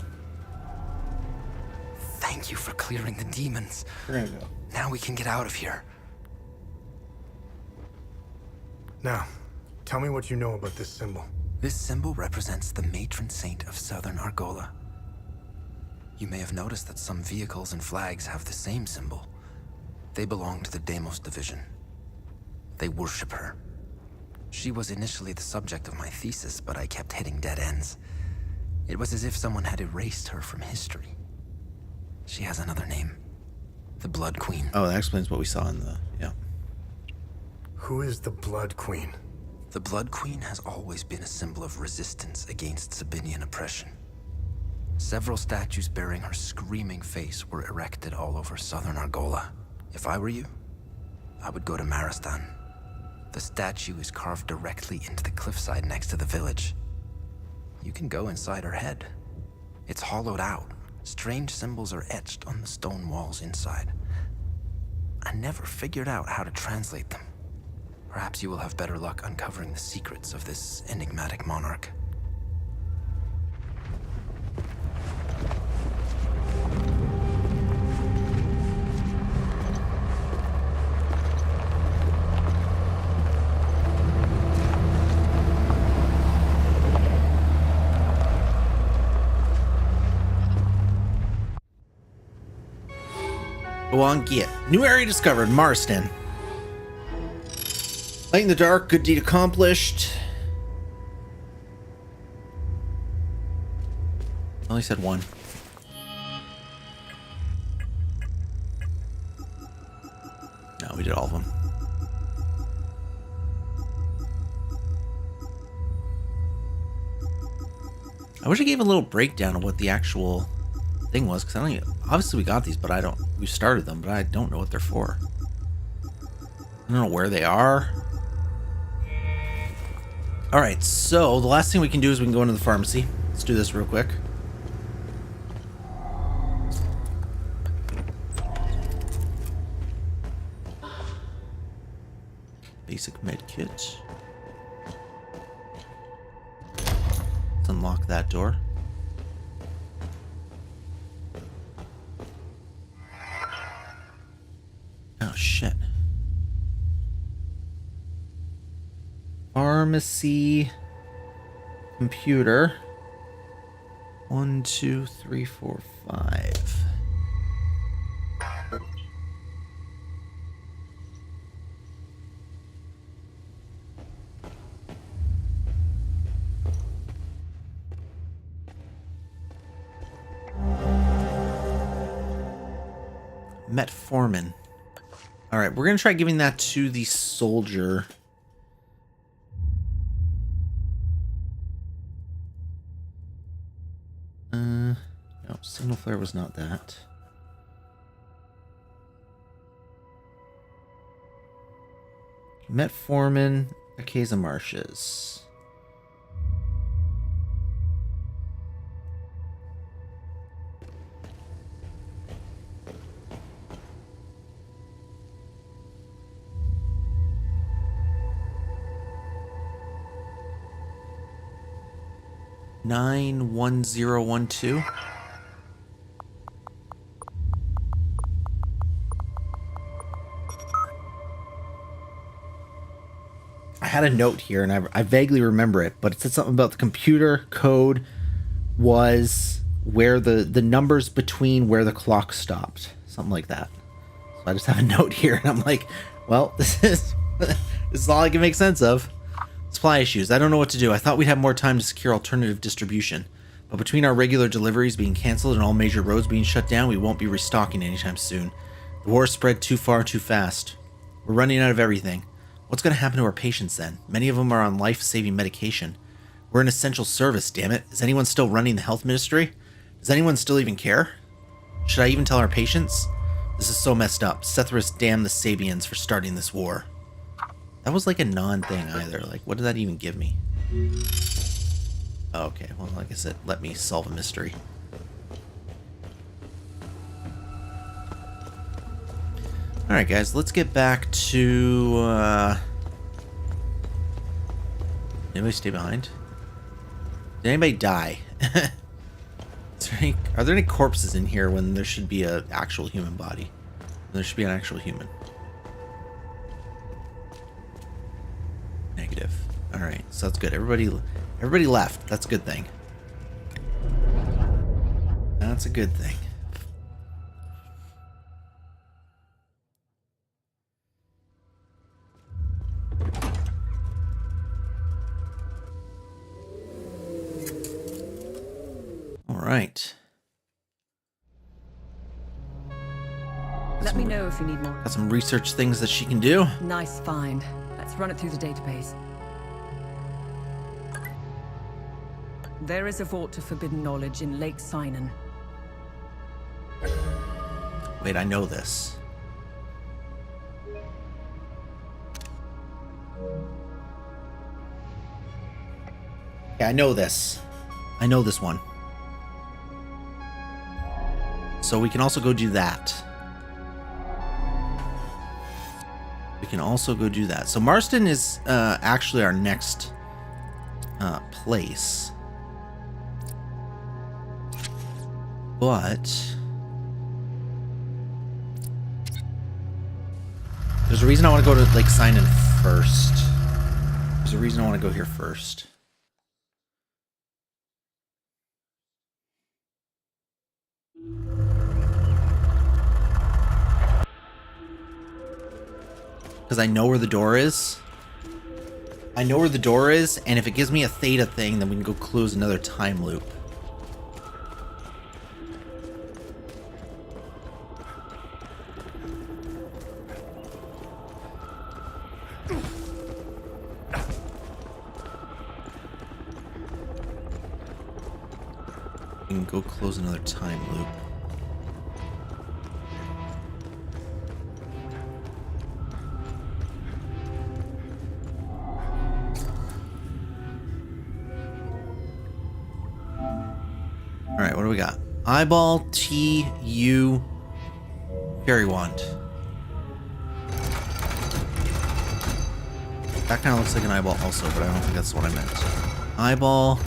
Thank you for clearing the demons. We're gonna go. Now we can get out of here. Now, tell me what you know about this symbol. This symbol represents the matron saint of southern Argola. You may have noticed that some vehicles and flags have the same symbol. They belong to the Deimos division. They worship her. She was initially the subject of my thesis, but I kept hitting dead ends. It was as if someone had erased her from history. She has another name. The Blood Queen. Oh, that explains what we saw in the... yeah. Who is the Blood Queen? The Blood Queen has always been a symbol of resistance against Sabinian oppression. Several statues bearing her screaming face were erected all over southern Argola. If I were you, I would go to Maristan. The statue is carved directly into the cliffside next to the village. You can go inside her head. It's hollowed out. Strange symbols are etched on the stone walls inside. I never figured out how to translate them. Perhaps you will have better luck uncovering the secrets of this enigmatic monarch. Go on, get. New area discovered, Marston. Light in the dark, good deed accomplished. I only said one. No, we did all of them. I wish I gave a little breakdown of what the actual thing was, because I don't even, obviously we got these, but we started them, but I don't know what they're for. I don't know where they are. Alright, so the last thing we can do is we can go into the pharmacy. Let's do this real quick. Basic med kit. Let's unlock that door. Oh shit. Pharmacy. Computer. 1, 2, 3, 4, 5. Metformin. All right, we're gonna try giving that to the soldier. No, signal flare was not that. Metformin, Acacia Marshes. Nine 1012. I had a note here, and I vaguely remember it, but it said something about the computer code was where the numbers between where the clock stopped, something like that. So I just have a note here, and I'm like, well, this is all I can make sense of. Supply issues. I don't know what to do. I thought we'd have more time to secure alternative distribution, but between our regular deliveries being canceled and all major roads being shut down, we won't be restocking anytime soon. The war spread too far too fast. We're running out of everything. What's going to happen to our patients then? Many of them are on life-saving medication. We're an essential service, damn it. Is anyone still running the health ministry? Does anyone still even care? Should I even tell our patients? This is so messed up. Sethris damned the Sabians for starting this war. That was like a non-thing either. Like, what did that even give me? Oh, okay, well, like I said, let me solve a mystery. Alright, guys, let's get back to, Did anybody stay behind? Did anybody die? Are there any corpses in here when there should be an actual human body? There should be an actual human. Negative. Alright, so that's good. Everybody left. That's a good thing. That's a good thing. right. Let me know if you need more. Got some research things that she can do. Nice find. Let's run it through the database. There is a vault of forbidden knowledge in Lake Sinon. Wait, I know this. Yeah, I know this. I know this one. So we can also go do that. We can also go do that. So Marston is actually our next place. But there's a reason I want to go to Lake Sinon first. There's a reason I want to go here first. Because I know where the door is. I know where the door is, and if it gives me a theta thing, then we can go close another time loop. We can go close another time loop. Alright, what do we got? Eyeball, T, U, Fairy Wand. That kind of looks like an eyeball also, but I don't think that's what I meant. Eyeball.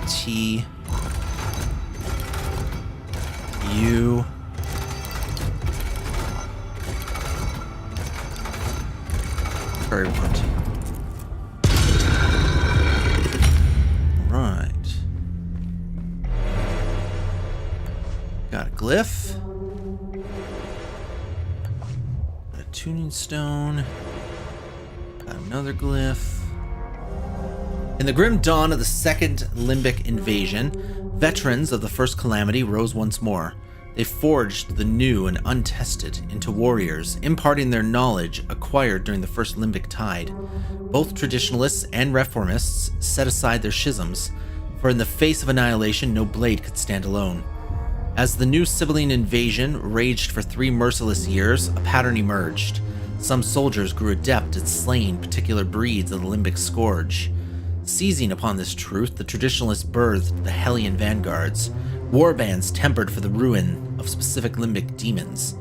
T. U. Fairy Wand. Right. Got a glyph. Got a tuning stone. Got another glyph. In the grim dawn of the second Limbic invasion, veterans of the first calamity rose once more. They forged the new and untested into warriors, imparting their knowledge acquired during the first Limbic tide. Both traditionalists and reformists set aside their schisms, for in the face of annihilation, no blade could stand alone. As the new Sibylline invasion raged for 3 merciless years, a pattern emerged. Some soldiers grew adept at slaying particular breeds of the Limbic scourge. Seizing upon this truth, the traditionalists birthed the Hellion vanguards, warbands tempered for the ruin of specific Limbic demons.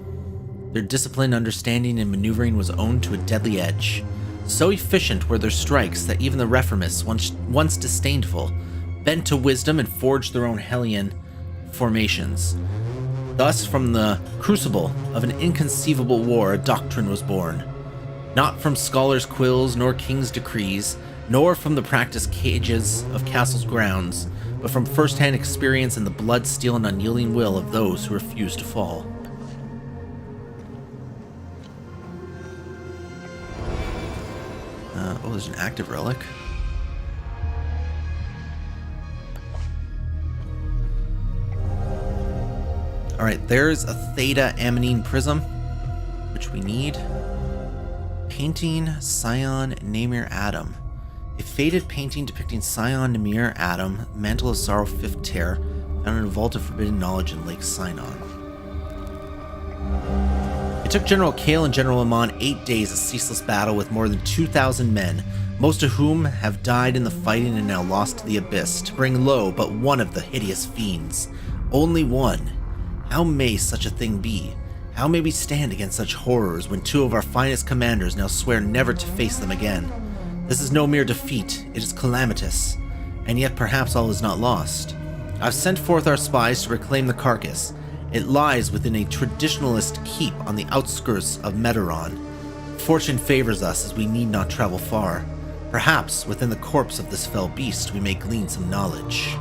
Their discipline, understanding, and maneuvering was owned to a deadly edge. So efficient were their strikes that even the reformists, once disdainful, bent to wisdom and forged their own Hellion formations. Thus, from the crucible of an inconceivable war, a doctrine was born. Not from scholars' quills nor kings' decrees, nor from the practice cages of castles' grounds, but from first-hand experience and the blood, steel, and unyielding will of those who refuse to fall. Oh, there's an active relic. Alright, there's a Theta Ammonine Prism, which we need. Painting Scion Namir Adam. A faded painting depicting Scion Namir Adam, Mantle of Sorrow 5th Tear, found in a vault of forbidden knowledge in Lake Sinon. It took General Kale and General Amon 8 days of ceaseless battle with more than 2,000 men, most of whom have died in the fighting and now lost to the abyss, to bring low but one of the hideous fiends. Only one. How may such a thing be? How may we stand against such horrors when 2 of our finest commanders now swear never to face them again? This is no mere defeat, it is calamitous, and yet perhaps all is not lost. I've sent forth our spies to reclaim the carcass. It lies within a traditionalist keep on the outskirts of Meteron. Fortune favors us as we need not travel far. Perhaps within the corpse of this fell beast we may glean some knowledge.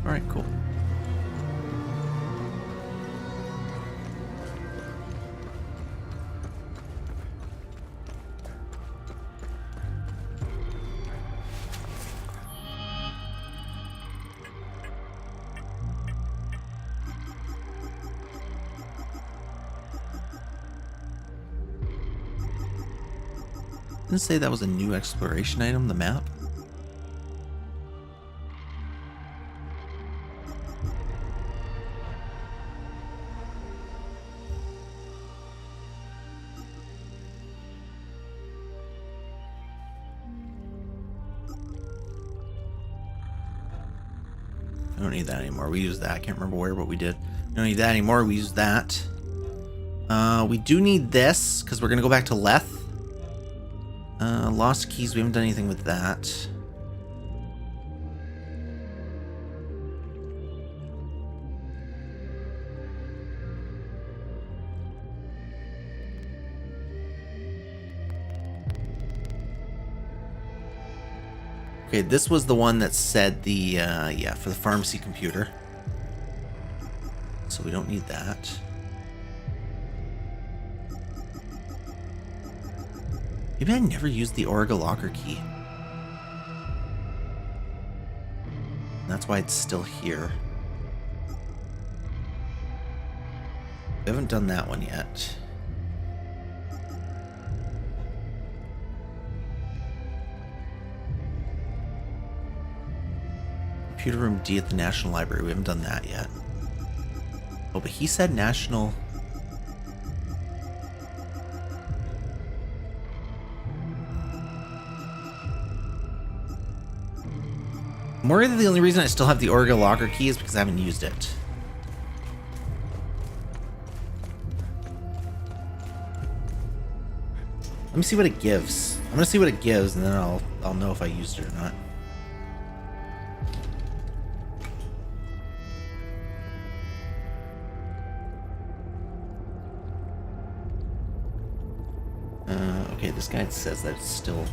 Alright, cool. Didn't say that was a new exploration item, the map. I don't need that anymore. We used that. I can't remember where, but we did. We don't need that anymore. We used that. We do need this because we're gonna go back to Leth. Lost keys. We haven't done anything with that. Okay, this was the one that said the yeah, for the pharmacy computer. So we don't need that. Maybe I never used the Origa locker key. That's why it's still here. We haven't done that one yet. Computer room D at the National Library. We haven't done that yet. Oh, but he said National... I'm worried that the only reason I still have the Origa locker key is because I haven't used it. Let me see what it gives. I'm gonna see what it gives, and then I'll know if I used it or not. Okay, this guy says that it's still...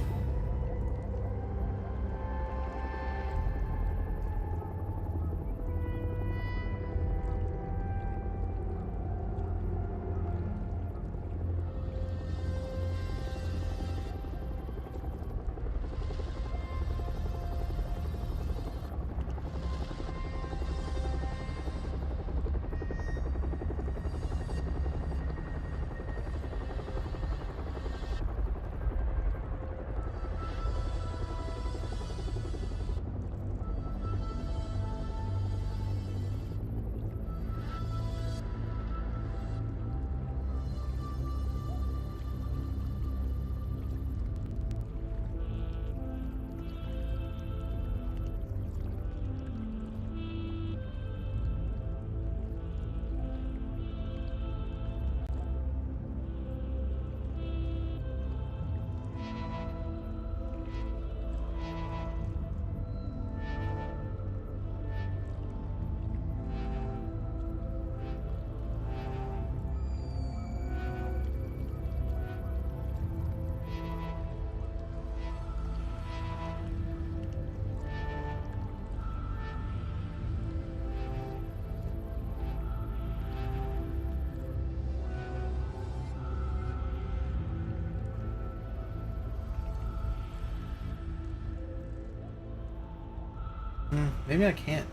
Maybe I can't.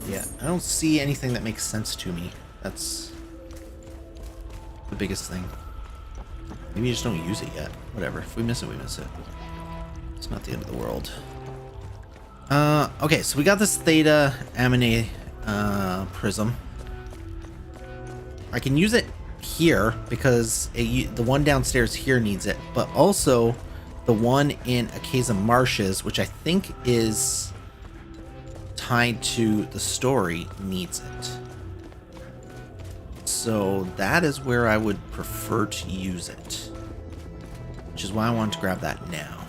Yeah, I don't see anything that makes sense to me. That's the biggest thing. Maybe you just don't use it yet. Whatever. If we miss it, we miss it. It's not the end of the world. Okay, so we got this Theta Amine prism. I can use it here because the one downstairs here needs it, but also the one in Acacia Marshes, which I think is tied to the story, needs it. So that is where I would prefer to use it, which is why I wanted to grab that now.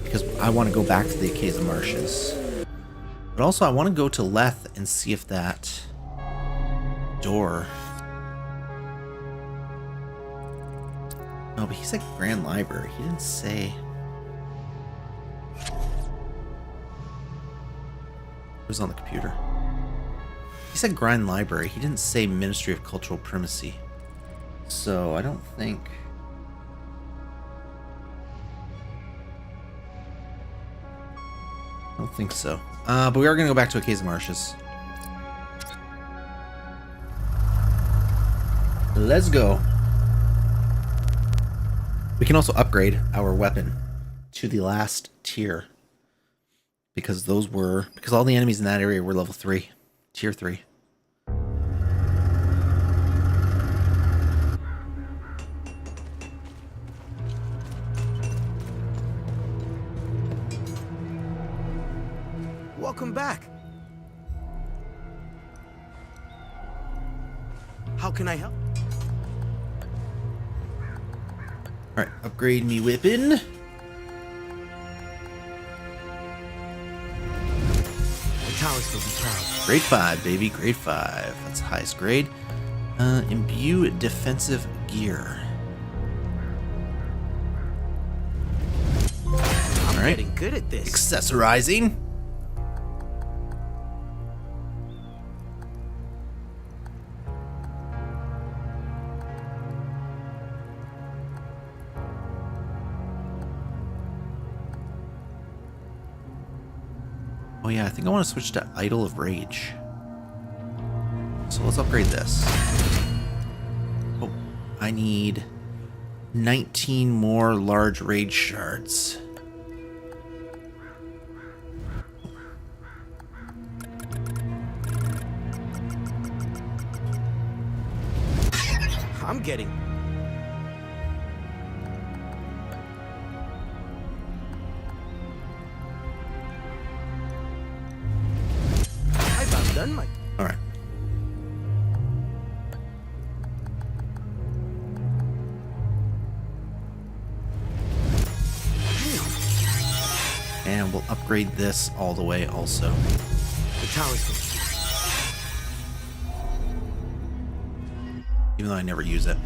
Because I want to go back to the Acacia Marshes. But also I want to go to Leth and see if that door... No, but he said Grand Library. He didn't say... It was on the computer. He said Grand Library. He didn't say Ministry of Cultural Primacy. So I don't think... I don't think so. But we are going to go back to Acacia Marshes. Let's go. We can also upgrade our weapon to the last tier. Because all the enemies in that area were level 3. Tier 3. Welcome back. How can I help? Alright, upgrade me whipping. The towers will be proud. Grade 5, baby. Grade 5. That's the highest grade. Imbue defensive gear. I'm getting good at this. Accessorizing. Oh yeah, I think I want to switch to Idol of Rage. So let's upgrade this. Oh, I need 19 more large rage shards. I'm getting... I've outdone my... Alright. And we'll upgrade this all the way also. The tower's... Even though I never use it.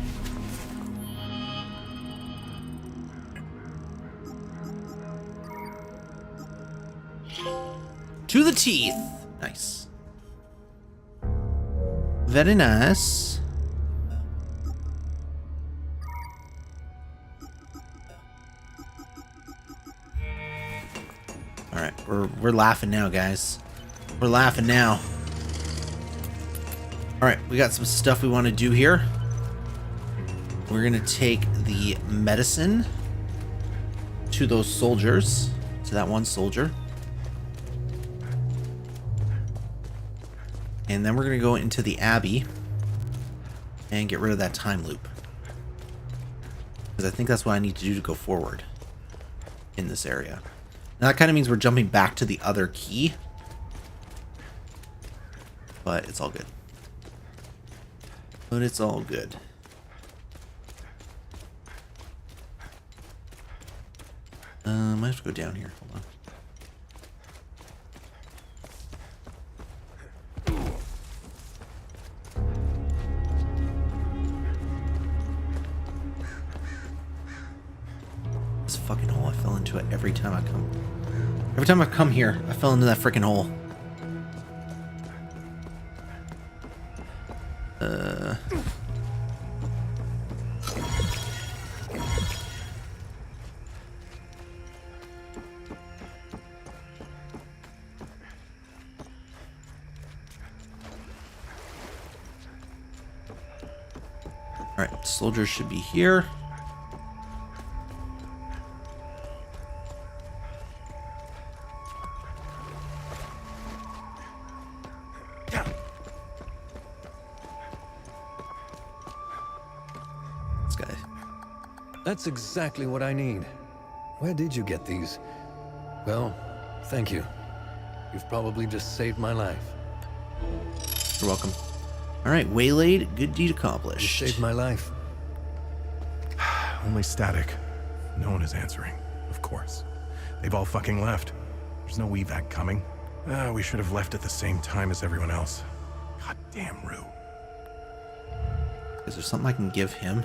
To the teeth. Nice. Very nice. All right, we're laughing now, guys. We're laughing now. All right, we got some stuff we want to do here. We're gonna take the medicine to those soldiers, to that one soldier. And then we're gonna go into the Abbey and get rid of that time loop. Because I think that's what I need to do to go forward in this area. Now that kind of means we're jumping back to the other key. But it's all good. But it's all good. I have to go down here. Hold on. This fucking hole, I fell into it every time I come. Every time I come here, I fell into that freaking hole. Alright, soldiers should be here. This guy. That's exactly what I need. Where did you get these? Well, thank you. You've probably just saved my life. You're welcome. Alright, waylaid, good deed accomplished. You saved my life. Only static. No one is answering, of course. They've all fucking left. There's no evac coming. We should have left at the same time as everyone else. God damn, Rue. Is there something I can give him?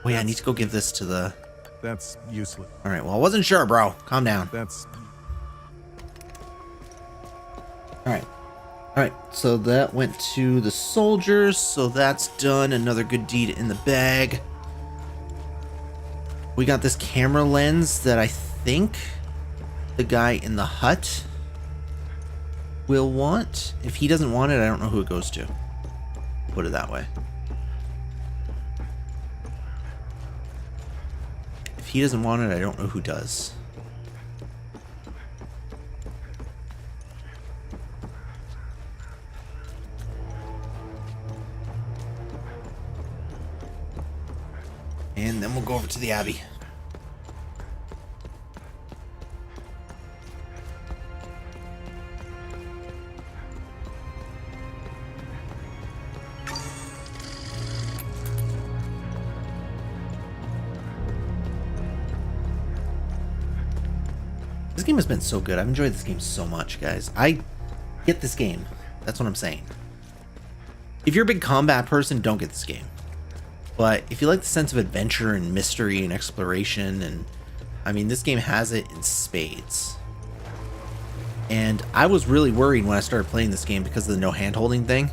Oh yeah, I need to go give this to the... That's useless. Alright, well I wasn't sure, bro. Calm down. That's... Alright. Alright, so that went to the soldiers, so that's done. Another good deed in the bag. We got this camera lens that I think the guy in the hut will want. If he doesn't want it, I don't know who it goes to. Put it that way. he doesn't want it, I don't know who does. And then we'll go over to the Abbey. This game has been so good. I've enjoyed this game so much, guys. I get this game. That's what I'm saying. If you're a big combat person, don't get this game. But if you like the sense of adventure and mystery and exploration, and I mean, this game has it in spades. And I was really worried when I started playing this game because of the no hand-holding thing.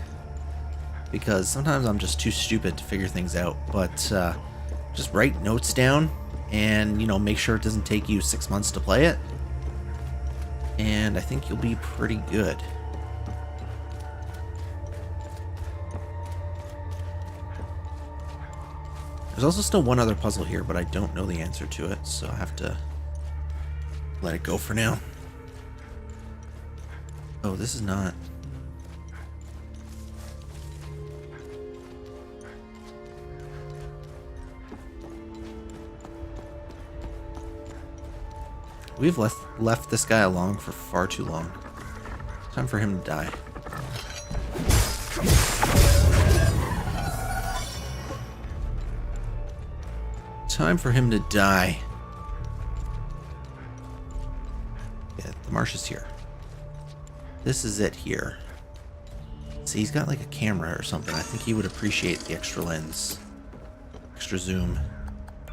Because sometimes I'm just too stupid to figure things out. But just write notes down and, you know, make sure it doesn't take you 6 months to play it. And I think you'll be pretty good. There's also still one other puzzle here, but I don't know the answer to it, so I have to let it go for now. Oh, this is not... We've left this guy alone for far too long. Time for him to die. Time for him to die. Yeah, the marsh is here. This is it here. See, he's got like a camera or something. I think he would appreciate the extra lens. Extra zoom.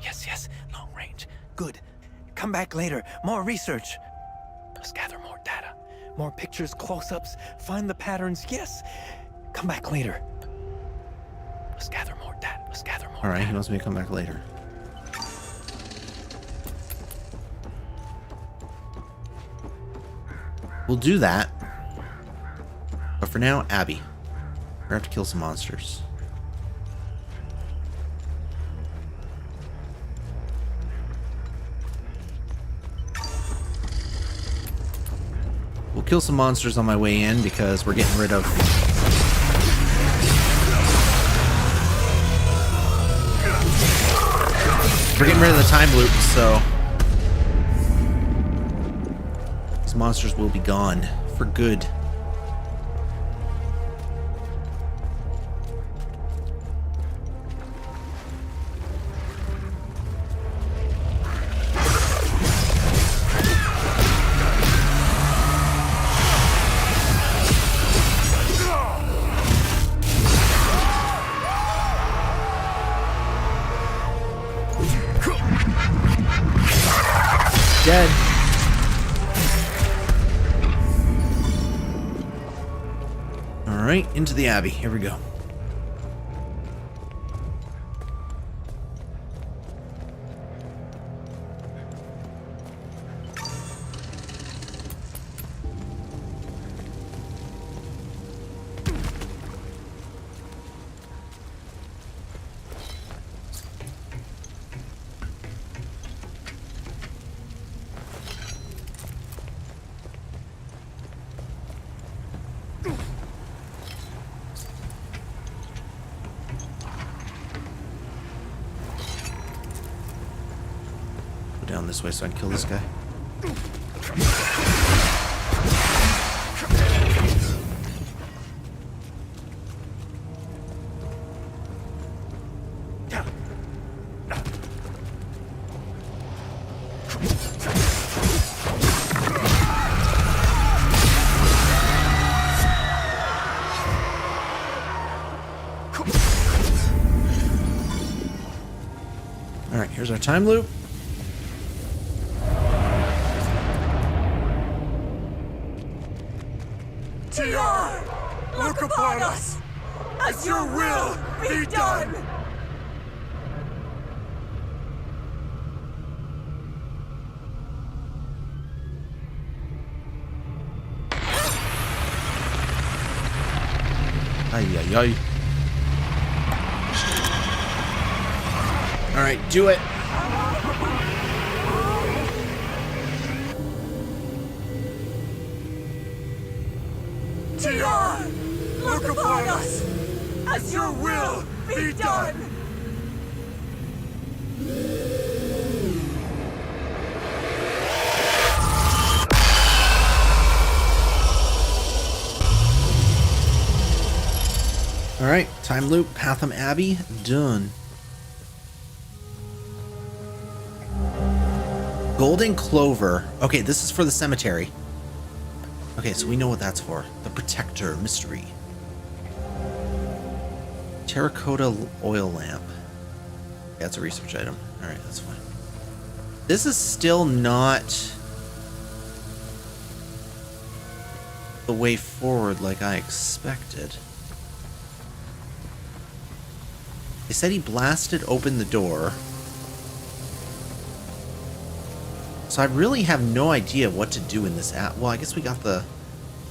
Yes, long range. Good. Come back later. More research. Let's gather more data. More pictures, close-ups. Find the patterns. Yes. Come back later. Let's gather more data. All right, he wants me to come back later. We'll do that. But for now, Abby. We're gonna have to kill some monsters. We'll kill some monsters on my way in because we're getting rid of... We're getting rid of the time loop, so... These monsters will be gone for good. Dead. All right, into the Abbey. Here we go. Down this way so I can kill this guy. All right, here's our time loop. Look upon us, as your will be done! Ay, ay, ay. All right, do it. TR, look upon us as your will be done. Alright, time loop, Patham Abbey, done. Golden Clover. Okay, this is for the cemetery. Okay, so we know what that's for. The Protector Mystery. Terracotta oil lamp. Yeah, that's a research item. Alright, that's fine. This is still not the way forward like I expected. They said he blasted open the door. So I really have no idea what to do in this app. Well, I guess we got the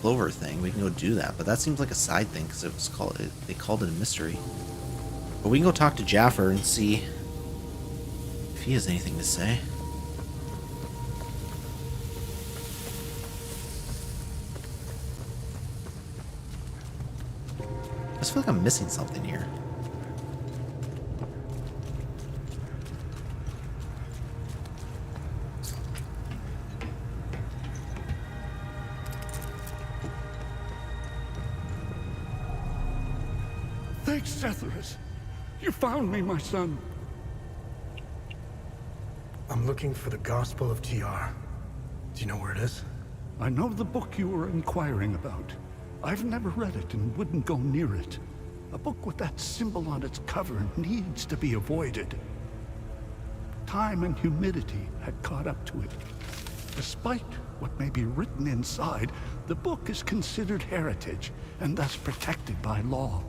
Clover thing. We can go do that, but that seems like a side thing because it was called. They called it a mystery. But we can go talk to Jaffer and see if he has anything to say. I just feel like I'm missing something here. Thanks, Sethrus. You found me, my son. I'm looking for the Gospel of TR. Do you know where it is? I know the book you were inquiring about. I've never read it and wouldn't go near it. A book with that symbol on its cover needs to be avoided. Time and humidity had caught up to it. Despite what may be written inside, the book is considered heritage and thus protected by law.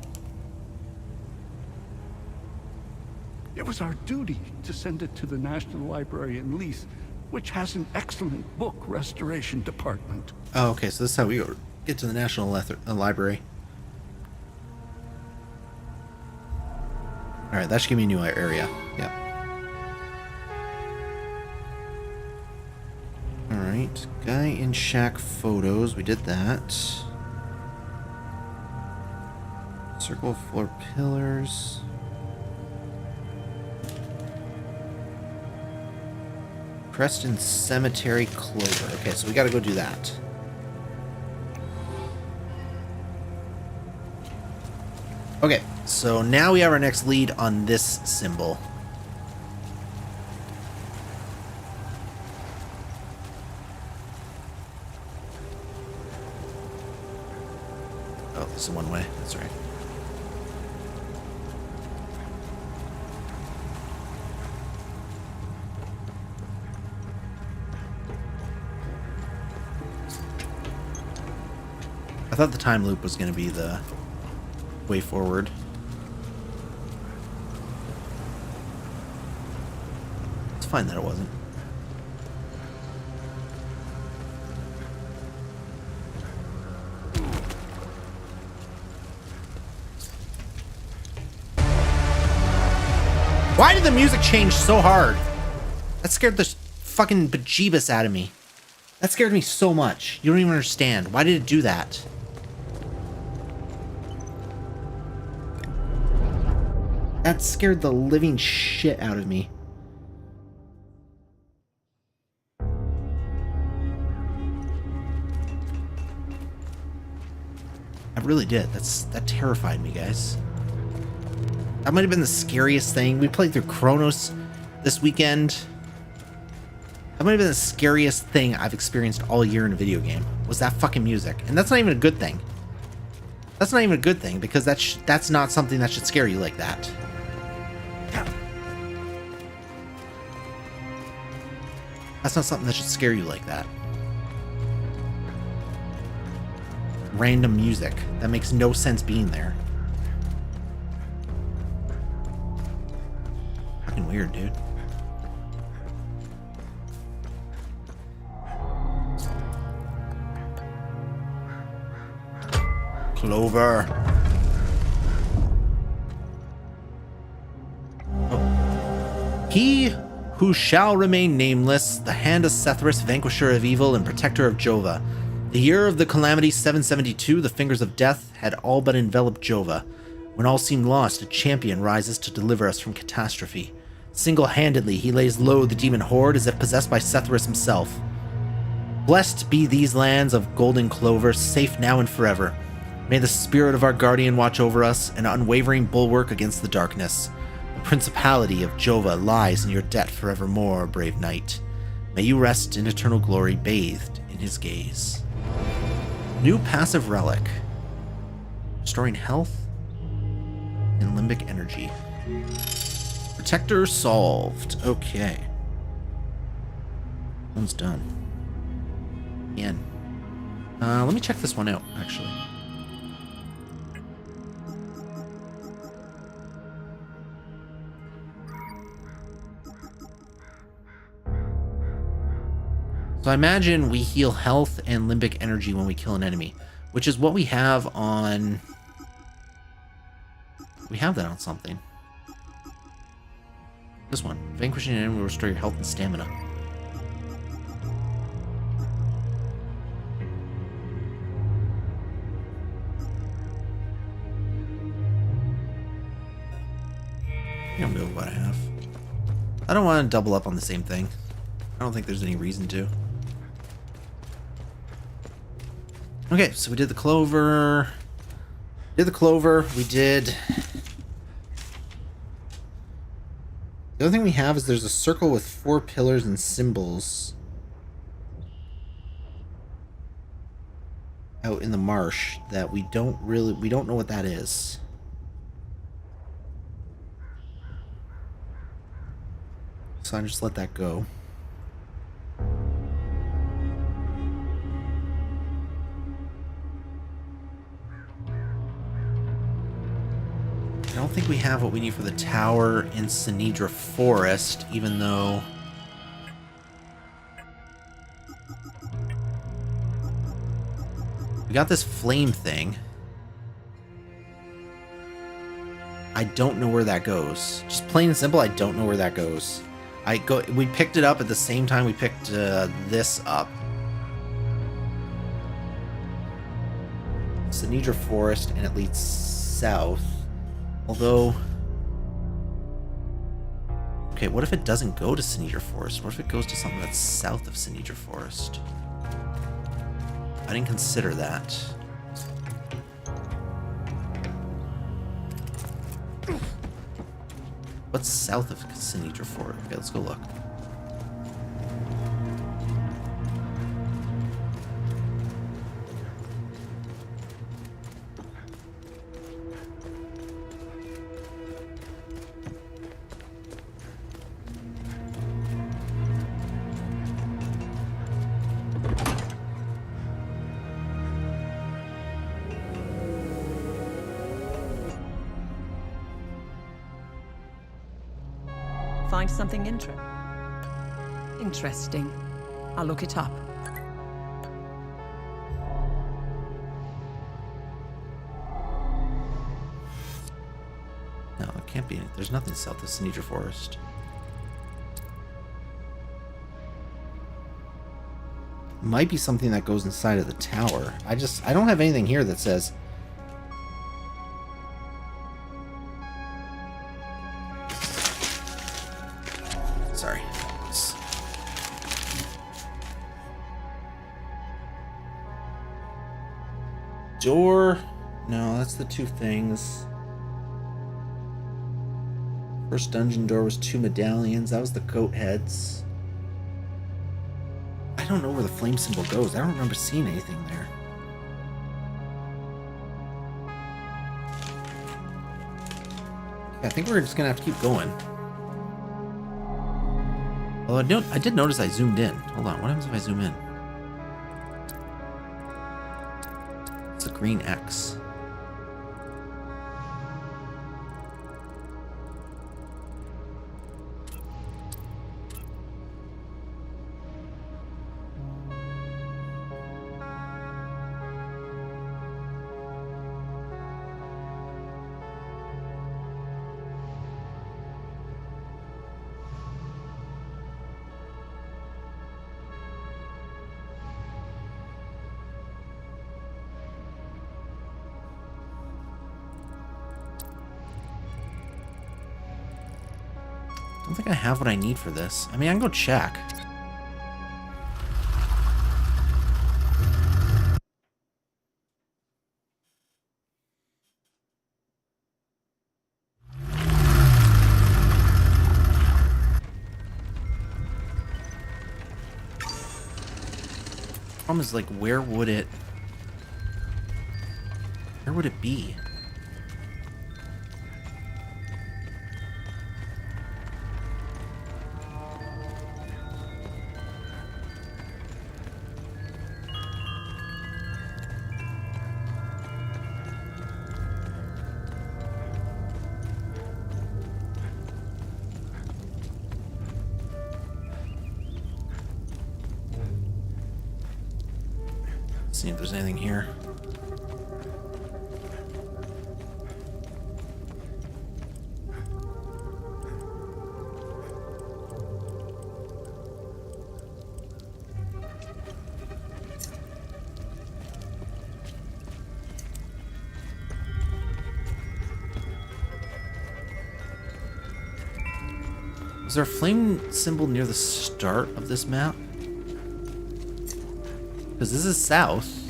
It was our duty to send it to the National Library in Leith, which has an excellent book restoration department. Oh, okay, so this is how we get to the National Library. Alright, that should give me a new area. Yep. Alright, guy in shack photos. We did that. Circle of floor pillars. Preston Cemetery Clover. Okay, so we gotta go do that. Okay, so now we have our next lead on this symbol. Oh, this is one way. That's right. I thought the time loop was going to be the way forward. It's fine that it wasn't. Why did the music change so hard? That scared the fucking bejeebus out of me. That scared me so much. You don't even understand. Why did it do that? That scared the living shit out of me. I really did. That terrified me, guys. That might have been the scariest thing. We played through Chronos this weekend. That might have been the scariest thing I've experienced all year in a video game. Was that fucking music. And that's not even a good thing. That's not even a good thing because that's not something that should scare you like that. That's not something that should scare you like that. Random music. That makes no sense being there. Fucking weird, dude. Clover. Oh. He who shall remain nameless, the hand of Sethrus, vanquisher of evil and protector of Jova. The year of the calamity 772, the fingers of death had all but enveloped Jova. When all seemed lost, a champion rises to deliver us from catastrophe. Single-handedly, he lays low the demon horde as if possessed by Sethrus himself. Blessed be these lands of golden clover, safe now and forever. May the spirit of our guardian watch over us, an unwavering bulwark against the darkness. The principality of Jova lies in your debt forevermore, brave knight. May you rest in eternal glory, bathed in his gaze. New passive relic. Restoring health and limbic energy. Protector solved. Okay. One's done. Again. Let me check this one out, actually. So I imagine we heal health and limbic energy when we kill an enemy, which is what we have on... We have that on something. This one. Vanquishing an enemy will restore your health and stamina. I don't know what I have. I don't want to double up on the same thing. I don't think there's any reason to. Okay, so we did the clover. We did... The other thing we have is there's a circle with 4 pillars and symbols out in the marsh that we don't know what that is. So I just let that go. I don't think we have what we need for the tower in Sinedra Forest, even though... We got this flame thing. I don't know where that goes. Just plain and simple, I don't know where that goes. We picked it up at the same time we picked this up. Sinedra Forest, and it leads south. Although... Okay, what if it doesn't go to Sinedra Forest? What if it goes to something that's south of Sinedra Forest? I didn't consider that. What's south of Sinedra Forest? Okay, let's go look. Find something interesting. I'll look it up. No, it can't be. There's nothing south of Sinedra Forest. Might be something that goes inside of the tower. I don't have anything here that says... Sorry. Door... No, that's the 2 things. First dungeon door was 2 medallions. That was the goat heads. I don't know where the flame symbol goes. I don't remember seeing anything there. I think we're just gonna have to keep going. Although I did notice I zoomed in. Hold on, what happens if I zoom in? It's a green X. don't think I have what I need for this. I mean, I can go check. Problem is, like, where would it be? See if there's anything here. Is there a flame symbol near the start of this map? Because this is south.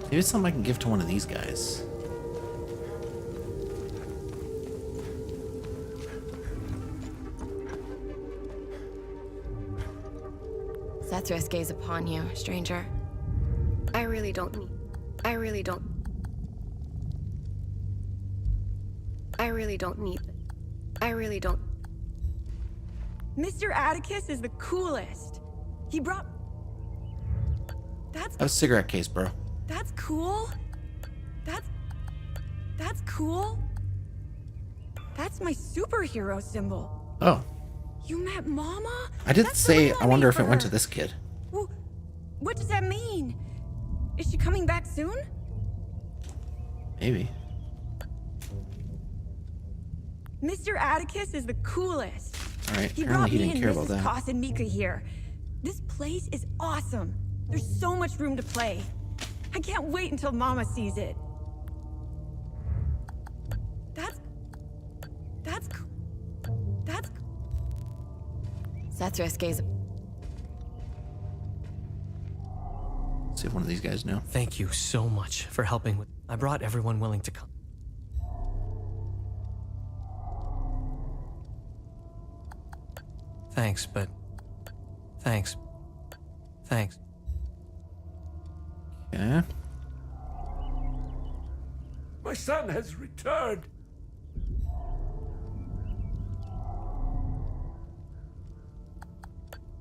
Maybe it's something I can give to one of these guys. Sethris gaze upon you, stranger. I really don't need Mr. Atticus is the coolest. He brought... A cigarette case, bro. That's cool. That's cool. That's my superhero symbol. Oh. You met Mama? I did That's say the I wonder if it for went to her. this kid. Well, what does that mean? Is she coming back soon? Maybe. Mr. Atticus is the coolest. Alright, He apparently brought he me didn't and care about Mrs. that. Koss and Mika here. This place is awesome. There's so much room to play. I can't wait until Mama sees it. That's Sethris gaze. See if one of these guys know. Thank you so much for helping with. I brought everyone willing to come. Thanks, but thanks. Yeah. My son has returned.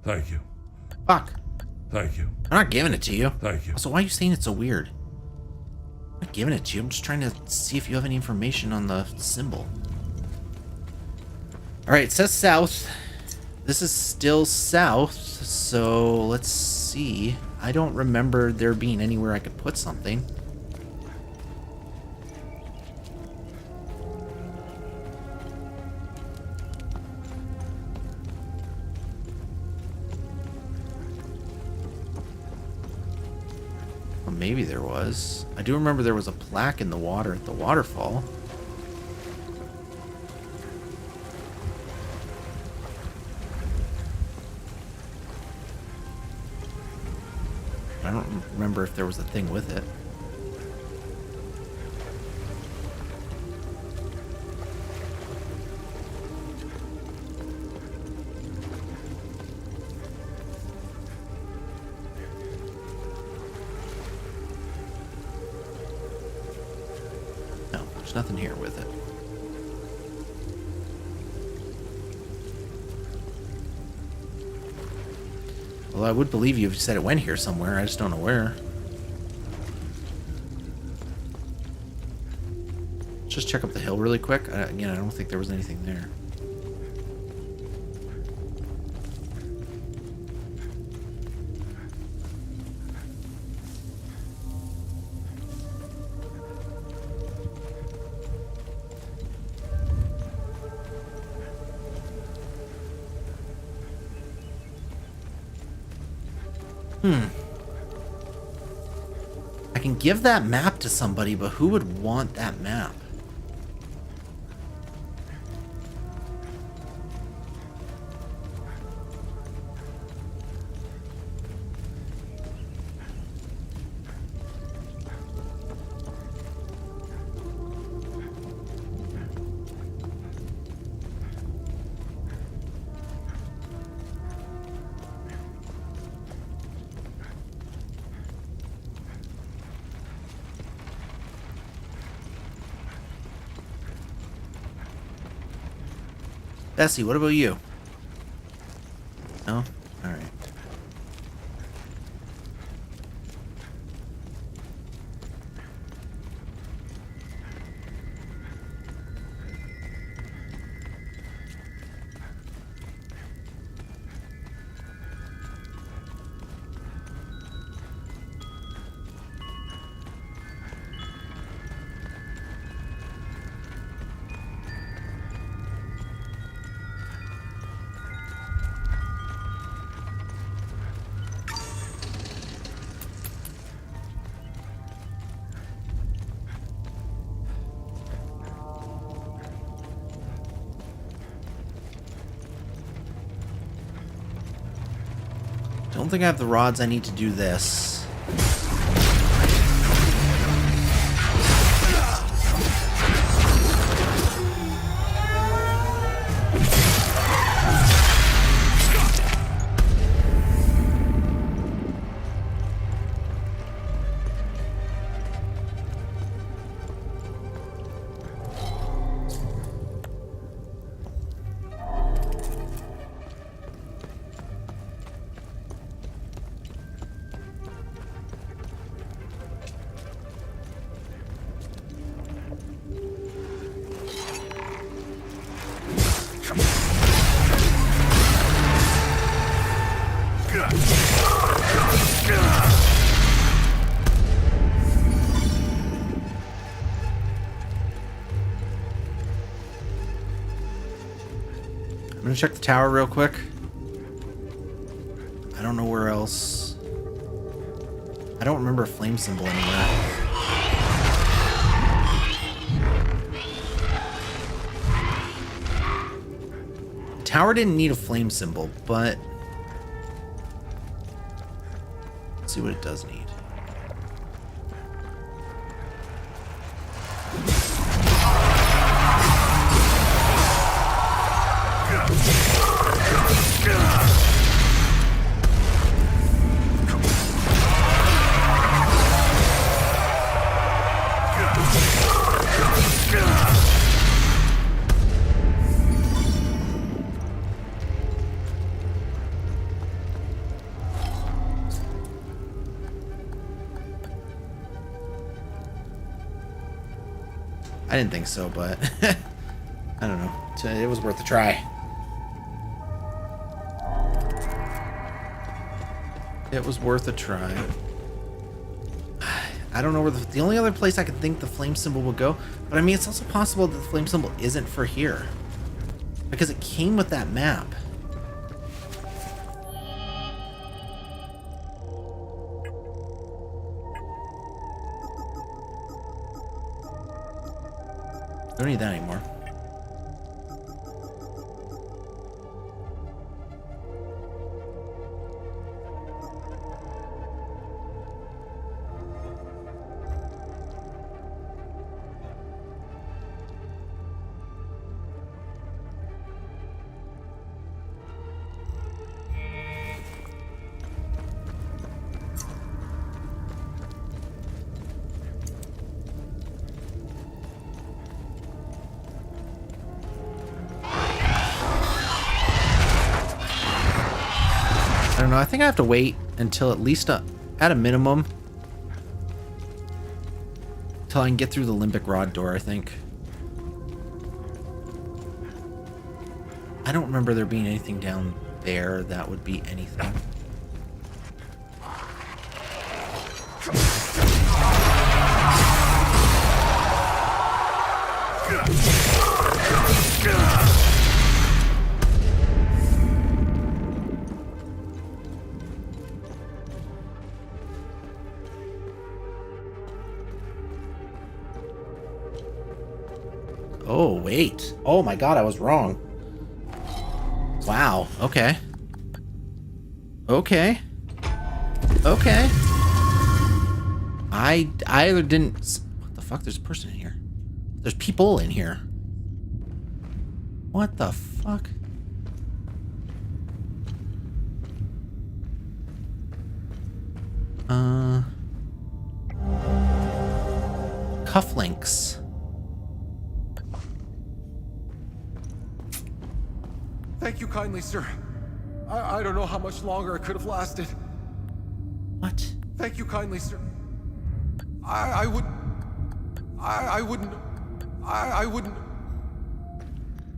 Thank you. Fuck. Thank you. I'm not giving it to you. Thank you. So why are you saying it's so weird? I'm not giving it to you. I'm just trying to see if you have any information on the symbol. Alright, it says south. This is still south, so let's see. I don't remember there being anywhere I could put something. Well, maybe there was. I do remember there was a plaque in the water at the waterfall. I don't remember if there was a thing with it. No, there's nothing here with it. Well, I would believe you if you said it went here somewhere. I just don't know where. Let's just check up the hill really quick. Again, I don't think there was anything there. I can give that map to somebody, but who would want that map? Bessie, what about you? No? Alright. Don't think I have the rods I need to do this. I'm gonna check the tower real quick. I don't know where else. I don't remember a flame symbol anywhere. The tower didn't need a flame symbol, but let's see what it does need. I didn't think so, but I don't know. It was worth a try. It was worth a try. I don't know where the only other place I could think the flame symbol would go, but I mean, it's also possible that the flame symbol isn't for here because it came with that map. Don't need that anymore. I don't know. I think I have to wait until at least at a minimum till I can get through the limbic rod door, I think. I don't remember there being anything down there that would be anything. Oh, wait. Oh my god, I was wrong. Wow. Okay. Okay. Okay. I either didn't... What the fuck? There's a person in here. There's people in here. What the fuck? Cufflinks. Thank you kindly, sir. I don't know how much longer it could have lasted. What? Thank you kindly, sir. I wouldn't.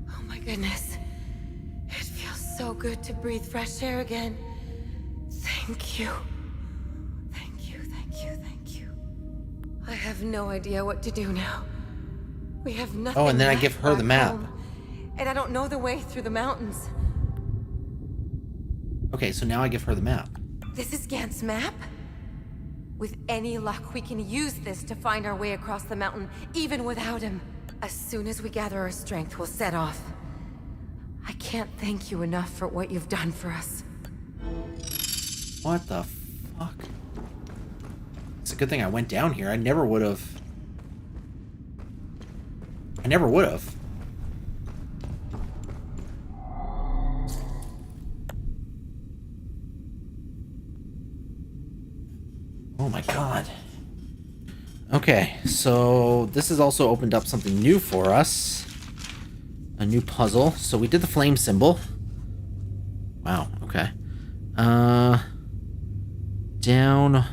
Oh my goodness. It feels so good to breathe fresh air again. Thank you. Thank you, thank you, thank you. I have no idea what to do now. We have nothing. Oh, and then I left give her the back map. home, and I don't know the way through the mountains. Okay, so now I give her the map. This is Gant's map? With any luck, we can use this to find our way across the mountain, even without him. As soon as we gather our strength, we'll set off. I can't thank you enough for what you've done for us. What the fuck? It's a good thing I went down here. I never would have. I never would have. Oh my god. Okay, so this has also opened up something new for us. A new puzzle. So we did the flame symbol. Wow, okay. Down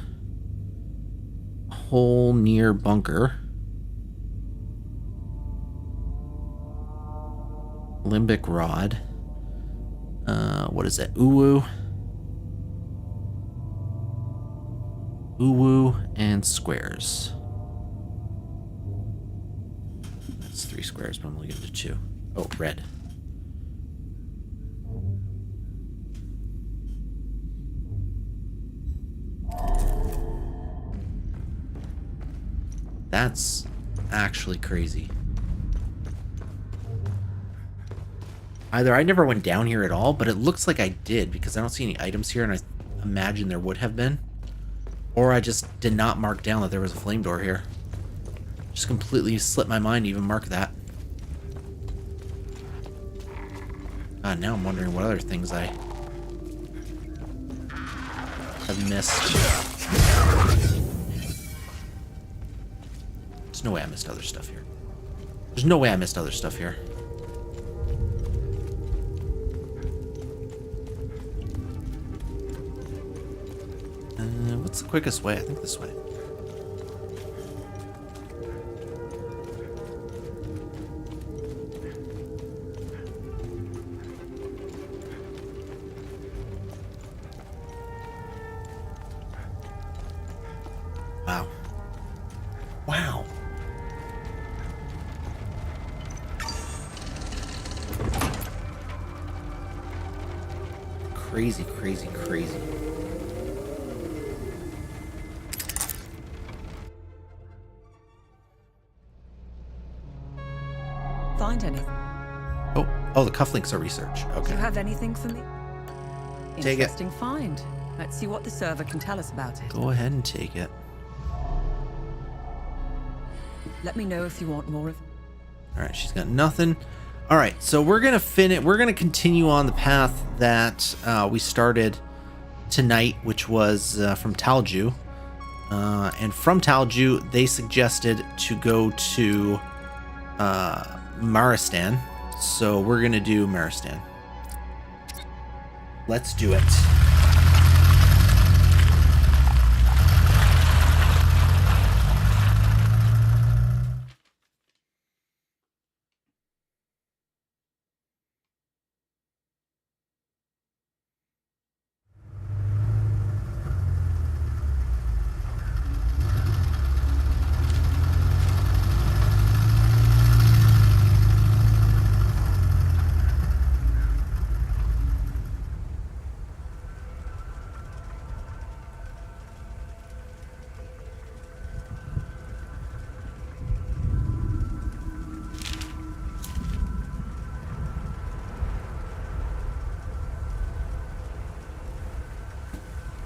hole near bunker. Limbic rod. What is that? Uwu. Uwu and squares. That's 3 squares, but I'm only getting to 2. Oh, red. That's actually crazy. Either I never went down here at all, but it looks like I did because I don't see any items here, and I imagine there would have been. Or I just did not mark down that there was a flame door here. Just completely slipped my mind to even mark that. God, now I'm wondering what other things I have missed. There's no way I missed other stuff here. There's no way I missed other stuff here. What's the quickest way? I think this way. Wow. Wow. Crazy, crazy, crazy. Find anything? Oh, the cufflinks are research. Do Okay. you have anything for me? Take it. Interesting find. Let's see what the server can tell us about it. Go ahead and take it. Let me know if you want more of. All right, she's got nothing. All right, so we're gonna finish. We're gonna continue on the path that we started tonight, which was from Talju. And from Talju, they suggested to go to Maristan. So we're gonna do Maristan. Let's do it.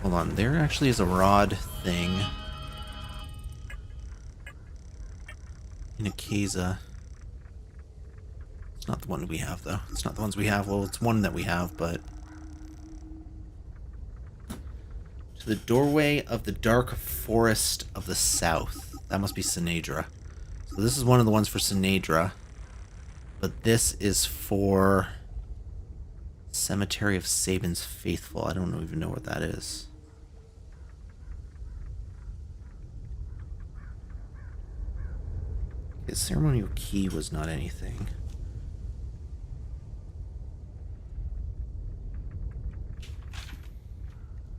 Hold on, there actually is a rod thing in Akeza. It's not the one we have, though. It's not the ones we have. Well, it's one that we have, but... To the doorway of the dark forest of the south. That must be Sinedra. So this is one of the ones for Sinedra. But this is for... Cemetery of Sabin's Faithful. I don't even know what that is. His ceremonial key was not anything.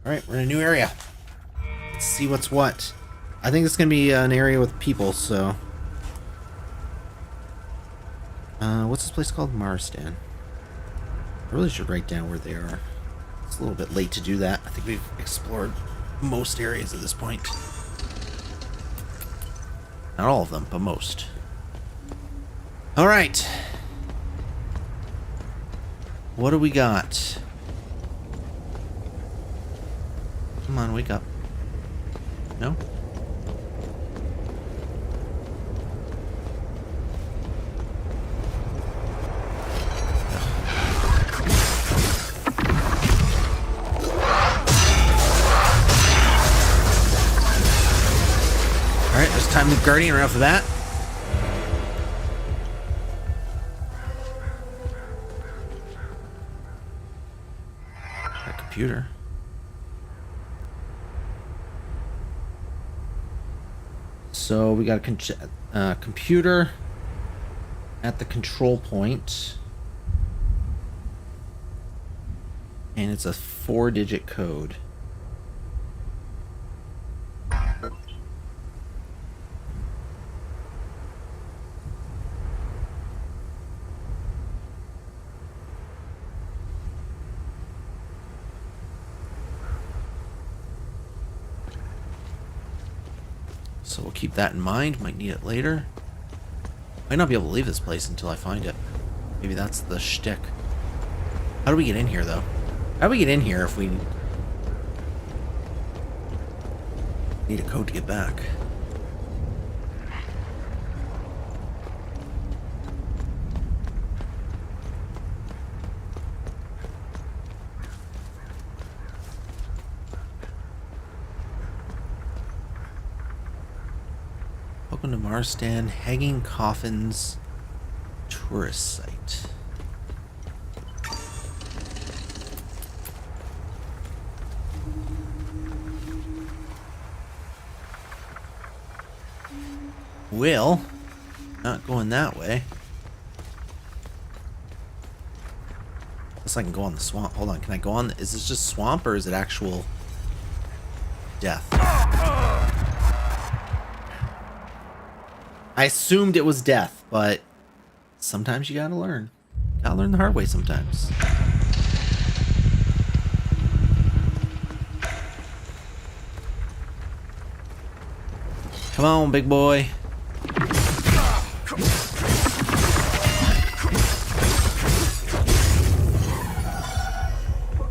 Alright, we're in a new area. Let's see what's what. I think it's going to be an area with people, so... what's this place called? Marstan. I really should write down where they are. It's a little bit late to do that. I think we've explored most areas at this point. Not all of them, but most. Alright. What do we got? Come on, wake up. No? Alright, there's time to Guardian right off the bat. That computer. So we got a computer at the control point. And it's a 4-digit code. So we'll keep that in mind. Might need it later. Might not be able to leave this place until I find it. Maybe that's the shtick. How do we get in here, though? How do we get in here if we need a code to get back? Welcome to Marstan Hanging Coffins tourist site. Well, not going that way. Guess I can go on the swamp. Hold on, can I go on? Is this just swamp or is it actual death? I assumed it was death, but sometimes you gotta learn. Gotta learn the hard way sometimes. Come on, big boy.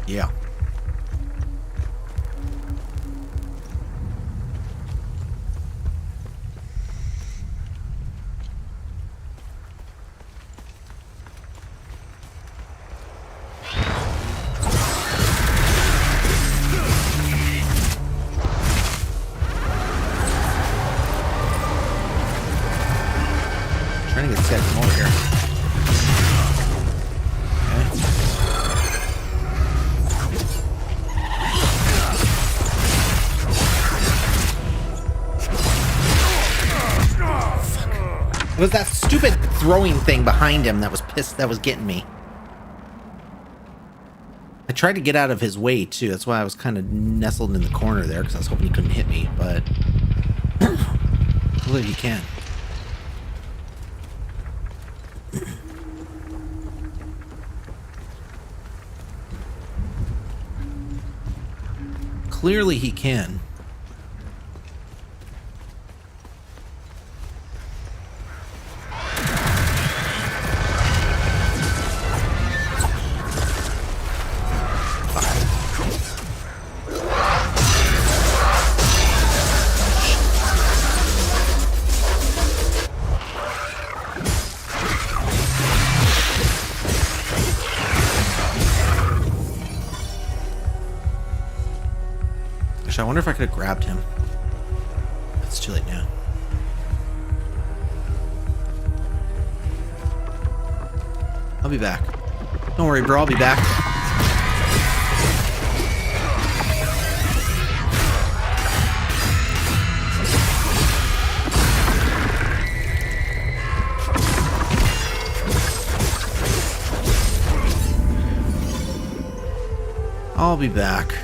Yeah. Trying to get this guy from over here. It was that stupid throwing thing behind him that was pissed, that was getting me. I tried to get out of his way too. That's why I was kind of nestled in the corner there, because I was hoping he couldn't hit me, but clearly he can. Clearly he can. Actually, I wonder if I could have grabbed him. It's too late now. I'll be back. Don't worry, bro. I'll be back. I'll be back.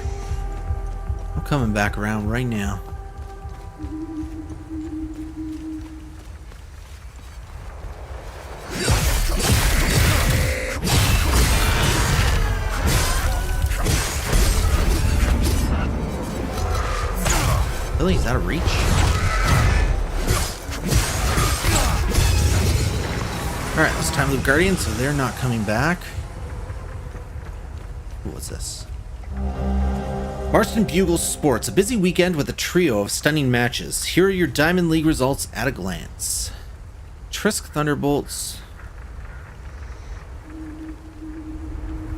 I'm coming back around right now. Really? Is that a reach? Alright, it's time to leave Guardian, so they're not coming back. Ooh, what's this? Marston Bugle Sports, a busy weekend with a trio of stunning matches. Here are your Diamond League results at a glance. Trisk Thunderbolts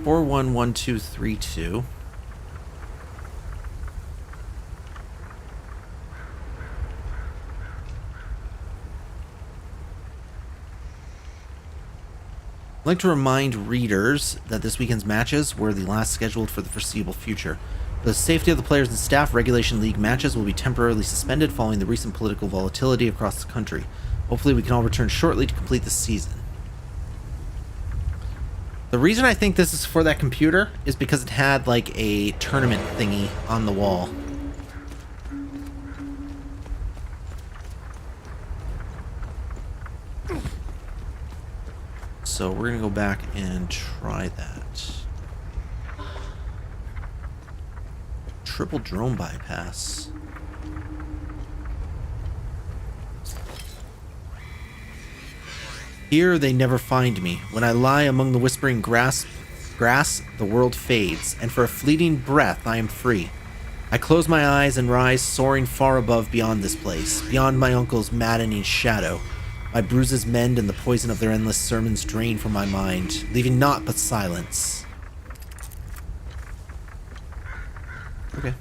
411232. I'd like to remind readers that this weekend's matches were the last scheduled for the foreseeable future. For the safety of the players and staff, Regulation League matches will be temporarily suspended following the recent political volatility across the country. Hopefully we can all return shortly to complete the season. The reason I think this is for that computer is because it had like a tournament thingy on the wall. So we're going to go back and try that. Triple drone bypass. Here they never find me. When I lie among the whispering grass, the world fades, and for a fleeting breath I am free. I close my eyes and rise, soaring far above beyond this place, beyond my uncle's maddening shadow. My bruises mend and the poison of their endless sermons drain from my mind, leaving naught but silence. Okay.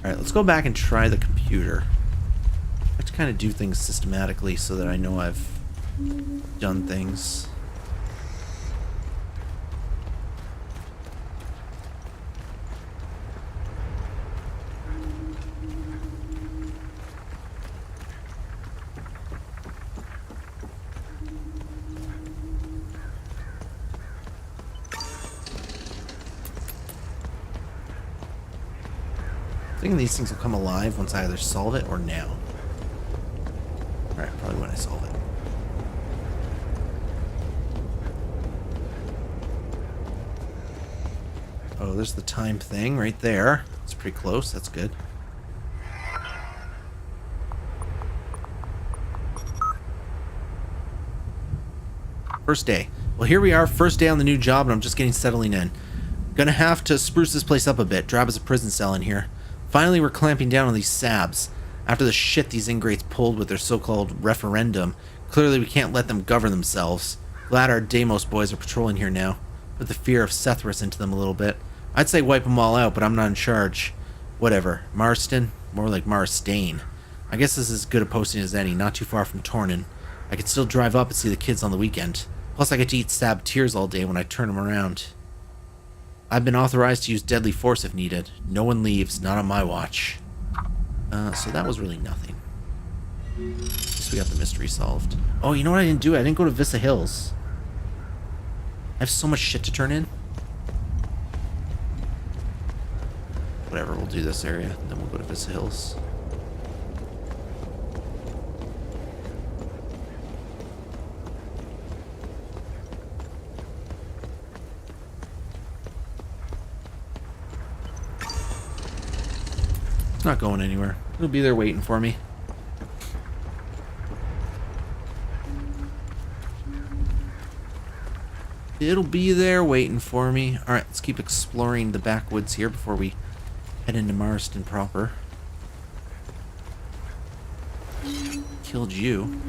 Alright, let's go back and try the computer. I have to kind of do things systematically so that I know I've done things. I think these things will come alive once I either solve it or now. Alright, probably when I solve it. Oh, there's the time thing right there. It's pretty close. That's good. First day. Well, here we are, first day on the new job, and I'm just getting settling in. Gonna have to spruce this place up a bit. Drab as a prison cell in here. Finally, we're clamping down on these sabs. After the shit these ingrates pulled with their so-called referendum, clearly we can't let them govern themselves. Glad our Deimos boys are patrolling here now. Put the fear of Sethris into them a little bit. I'd say wipe them all out, but I'm not in charge. Whatever. Marston? More like Marstain. I guess this is as good a posting as any, not too far from Tornin. I could still drive up and see the kids on the weekend. Plus I get to eat sab tears all day when I turn them around. I've been authorized to use deadly force if needed. No one leaves, not on my watch. So that was really nothing. Guess we got the mystery solved. Oh, you know what I didn't do? I didn't go to Vista Hills. I have so much shit to turn in. Whatever, we'll do this area, then we'll go to Vista Hills. It's not going anywhere. It'll be there waiting for me. It'll be there waiting for me. Alright, let's keep exploring the backwoods here before we head into Marston proper. Killed you.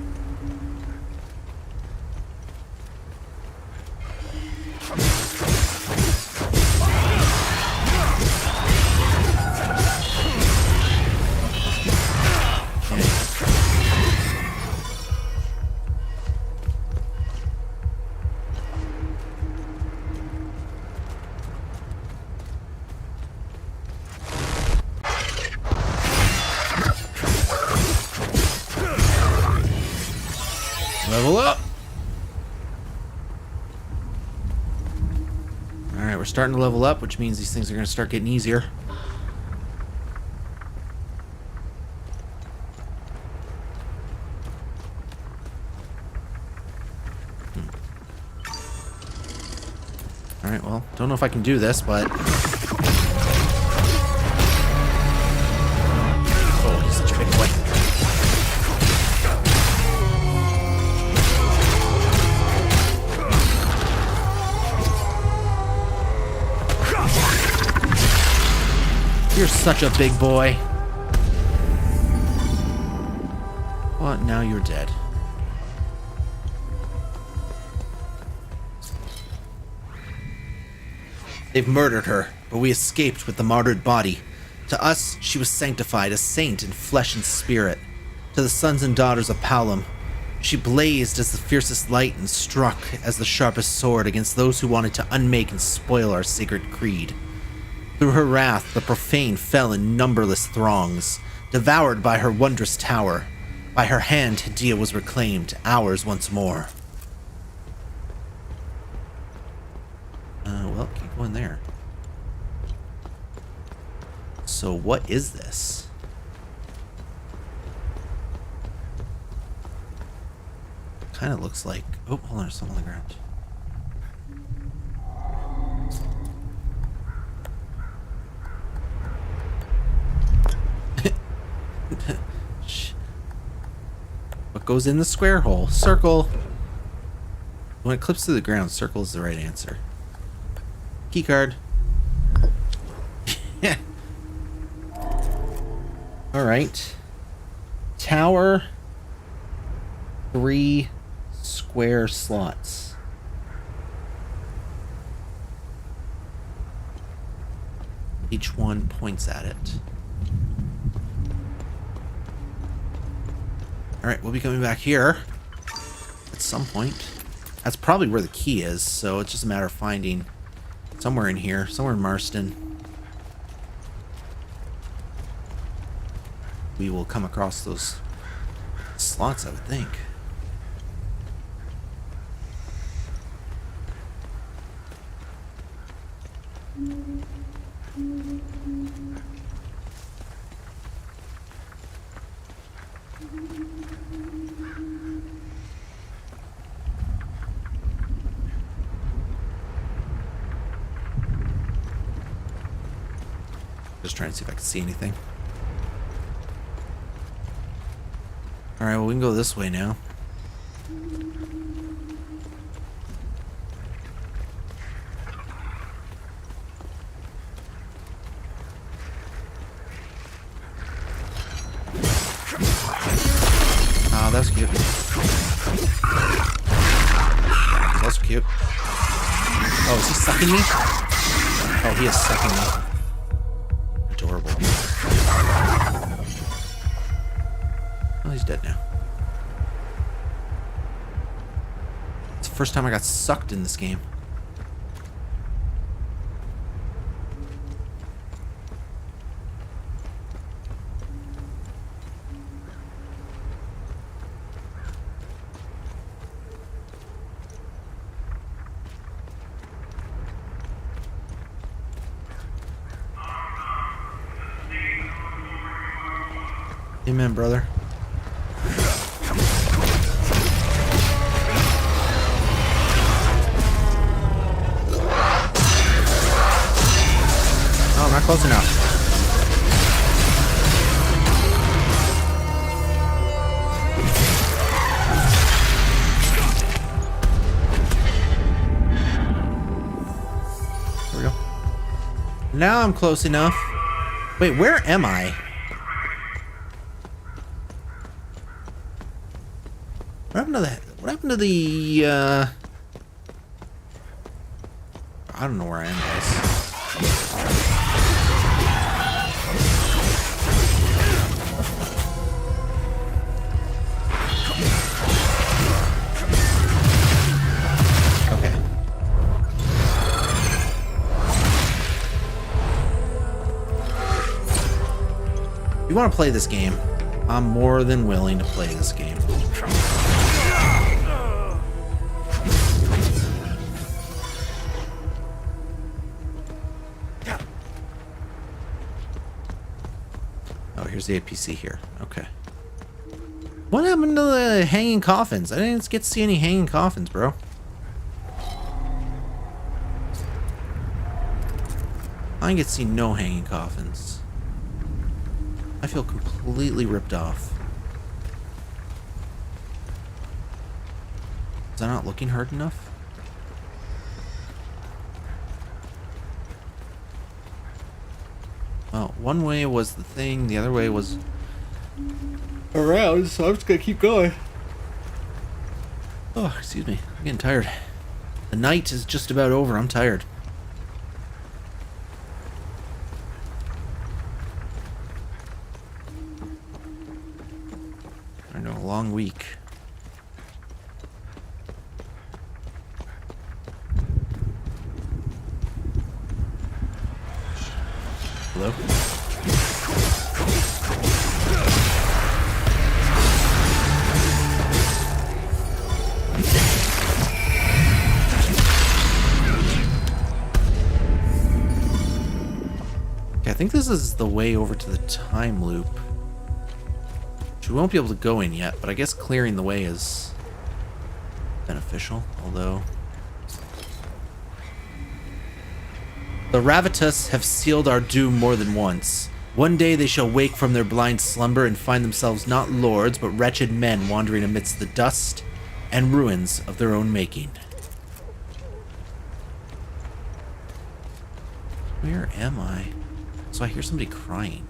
Level up. All right, we're starting to level up, which means these things are going to start getting easier. All right, well, don't know if I can do this, but... Oh, he's such a big boy. You're such a big boy. Well, now you're dead. They've murdered her, but we escaped with the martyred body. To us, she was sanctified, a saint in flesh and spirit. To the sons and daughters of Palom, she blazed as the fiercest light and struck as the sharpest sword against those who wanted to unmake and spoil our sacred creed. Through her wrath, the profane fell in numberless throngs, devoured by her wondrous tower. By her hand, Hadia was reclaimed, ours once more. Well, keep going there. So what is this? Kind of looks like... Oh, hold on, there's something on the ground. What goes in the square hole? Circle. When it clips to the ground, circle is the right answer. Keycard. Yeah. All right. Tower. 3 square slots. Each one points at it. All right, we'll be coming back here at some point. That's probably where the key is, so it's just a matter of finding somewhere in here, somewhere in Marston. We will come across those slots, I would think. Just trying to see if I can see anything. Alright, well, we can go this way now. Oh, that's cute. That's cute. Oh, is he sucking me? Oh, he is sucking me. Adorable. Oh, he's dead now. It's the first time I got sucked in this game. Amen, brother. Oh, not close enough. There we go. Now I'm close enough. Wait, where am I? What happened to the... What happened to the... I don't know where I am, guys. Okay. If you want to play this game, I'm more than willing to play this game. There's the APC here. Okay. What happened to the hanging coffins? I didn't get to see any hanging coffins, bro. I didn't get to see no hanging coffins. I feel completely ripped off. Is that not looking hard enough? Well, one way was the thing, the other way was around, so I'm just gonna keep going. Oh, excuse me. I'm getting tired. The night is just about over. I'm tired. I know, a long week. Hello? Okay, I think this is the way over to the time loop. Which we won't be able to go in yet, but I guess clearing the way is beneficial, although... The Ravitas have sealed our doom more than once. One day they shall wake from their blind slumber and find themselves not lords, but wretched men wandering amidst the dust and ruins of their own making. Where am I? So I hear somebody crying.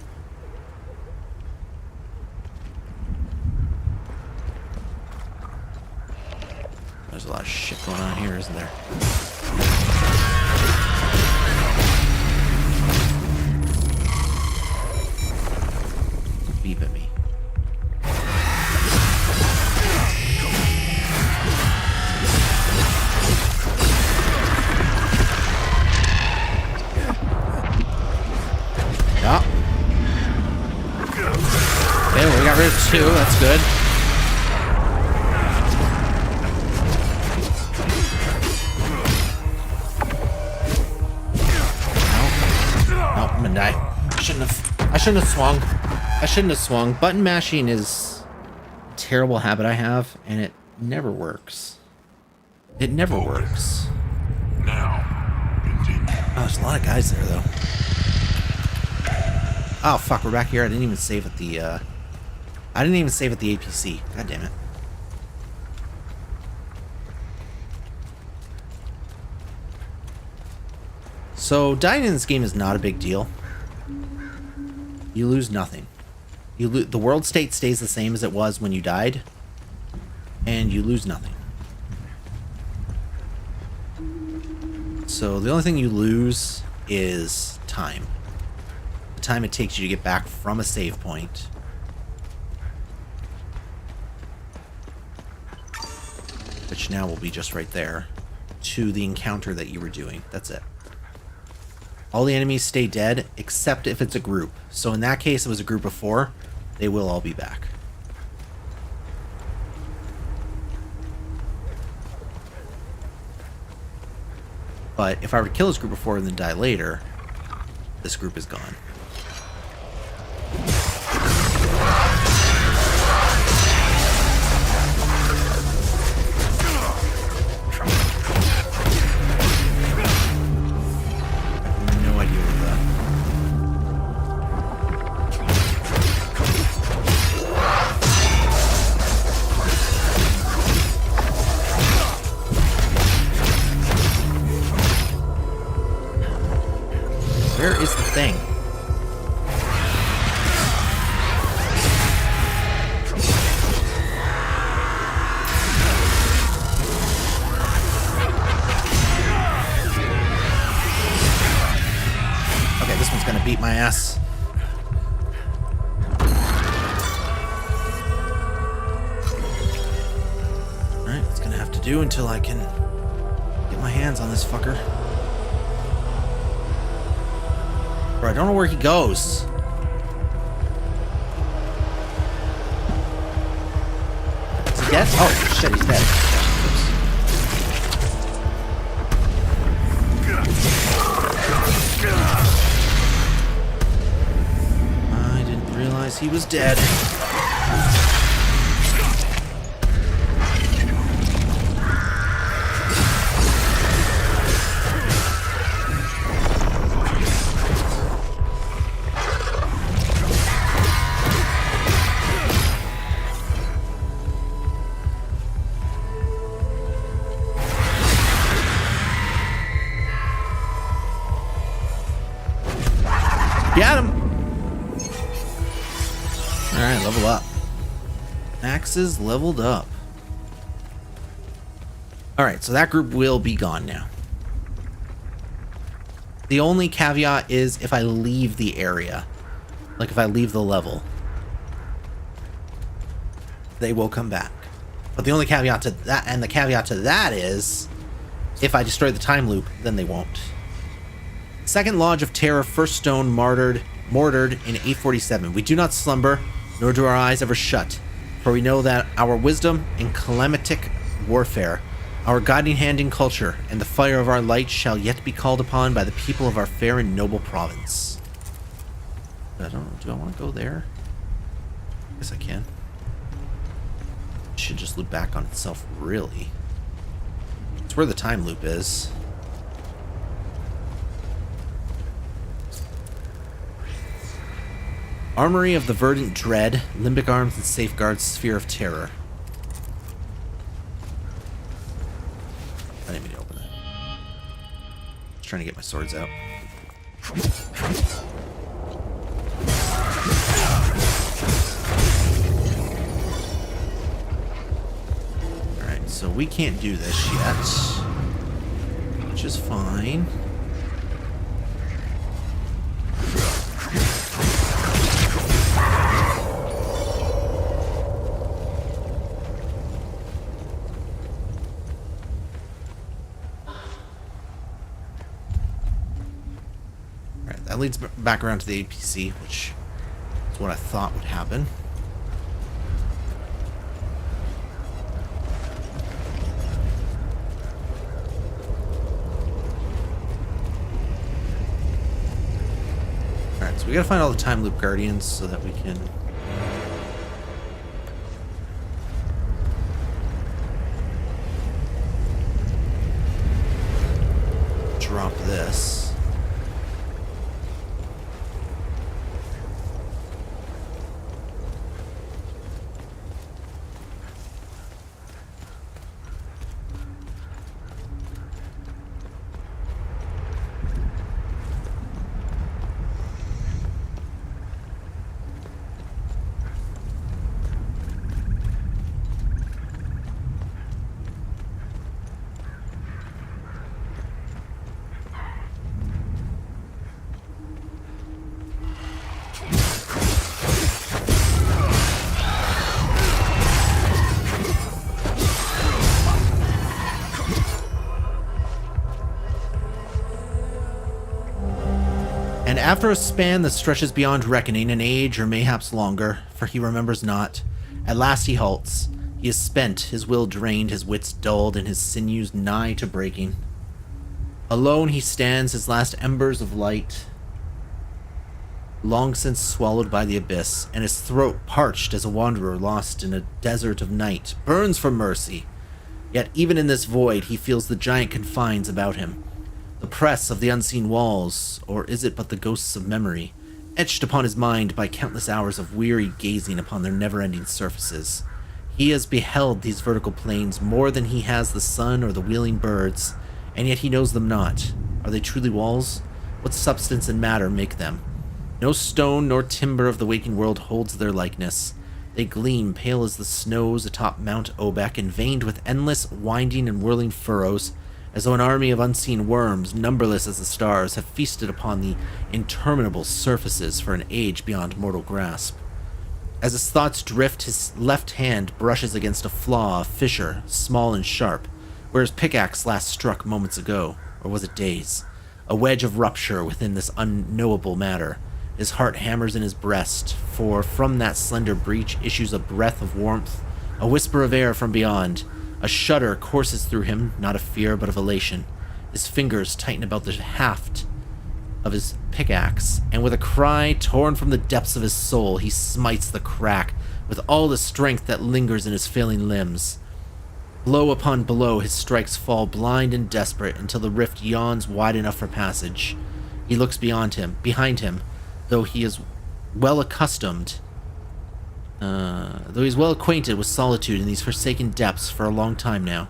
There's a lot of shit going on here, isn't there? Beep at me. Yeah. Okay, well, we got rid of 2. That's good. No, I'm gonna die. I shouldn't have swung. I shouldn't have swung. Button mashing is a terrible habit I have, and it never works. It never works. Now, continue. Oh, there's a lot of guys there, though. Oh, fuck, we're back here. I didn't even save at the, I didn't even save at the APC. God damn it. So, dying in this game is not a big deal. You lose nothing. The world state stays the same as it was when you died, and you lose nothing. So the only thing you lose is time. The time it takes you to get back from a save point. Which now will be just right there, to the encounter that you were doing. That's it. All the enemies stay dead, except if it's a group. So in that case, it was a group of 4. They will all be back. But if I were to kill this group of 4 and then die later, this group is gone. No idea where that. Where is the thing? Okay, this one's gonna beat my ass. Alright, it's gonna have to do until I can get my hands on this fucker. Bro, I don't know where he goes. Is he dead? Oh, shit, he's dead. I didn't realize he was dead. Got him! Alright, level up. Axes leveled up. Alright, so that group will be gone now. The only caveat is if I leave the area. Like if I leave the level. They will come back. But the only caveat to that, and the caveat to that is, if I destroy the time loop, then they won't. Second Lodge of Terror, first stone mortared in 847. We do not slumber, nor do our eyes ever shut, for we know that our wisdom in calamitic warfare, our guiding hand in culture, and the fire of our light shall yet be called upon by the people of our fair and noble province. I don't know, do I want to go there? I guess I can. It should just loop back on itself, really. It's where the time loop is. Armory of the Verdant Dread, Limbic Arms and Safeguards, Sphere of Terror. I didn't mean to open it. Just trying to get my swords out. Alright, so we can't do this yet, which is fine. That leads back around to the APC, which is what I thought would happen. Alright, so we gotta find all the time loop guardians so that we can drop this. And after a span that stretches beyond reckoning, an age or mayhaps longer, for he remembers not, at last he halts. He is spent, his will drained, his wits dulled, and his sinews nigh to breaking. Alone he stands, his last embers of light long since swallowed by the abyss, and his throat parched as a wanderer lost in a desert of night, burns for mercy. Yet even in this void he feels the giant confines about him. The press of the unseen walls, or is it but the ghosts of memory, etched upon his mind by countless hours of weary gazing upon their never-ending surfaces. He has beheld these vertical plains more than he has the sun or the wheeling birds, and yet he knows them not. Are they truly walls? What substance and matter make them? No stone nor timber of the waking world holds their likeness. They gleam pale as the snows atop Mount Obec, and veined with endless, winding and whirling furrows, as though an army of unseen worms, numberless as the stars, have feasted upon the interminable surfaces for an age beyond mortal grasp. As his thoughts drift, his left hand brushes against a flaw, a fissure, small and sharp, where his pickaxe last struck moments ago, or was it days? A wedge of rupture within this unknowable matter. His heart hammers in his breast, for from that slender breach issues a breath of warmth, a whisper of air from beyond. A shudder courses through him, not of fear but of elation. His fingers tighten about the haft of his pickaxe, and with a cry torn from the depths of his soul, he smites the crack with all the strength that lingers in his failing limbs. Blow upon blow, his strikes fall blind and desperate until the rift yawns wide enough for passage. He looks behind him, though he is well accustomed, though he's well acquainted with solitude in these forsaken depths for a long time now.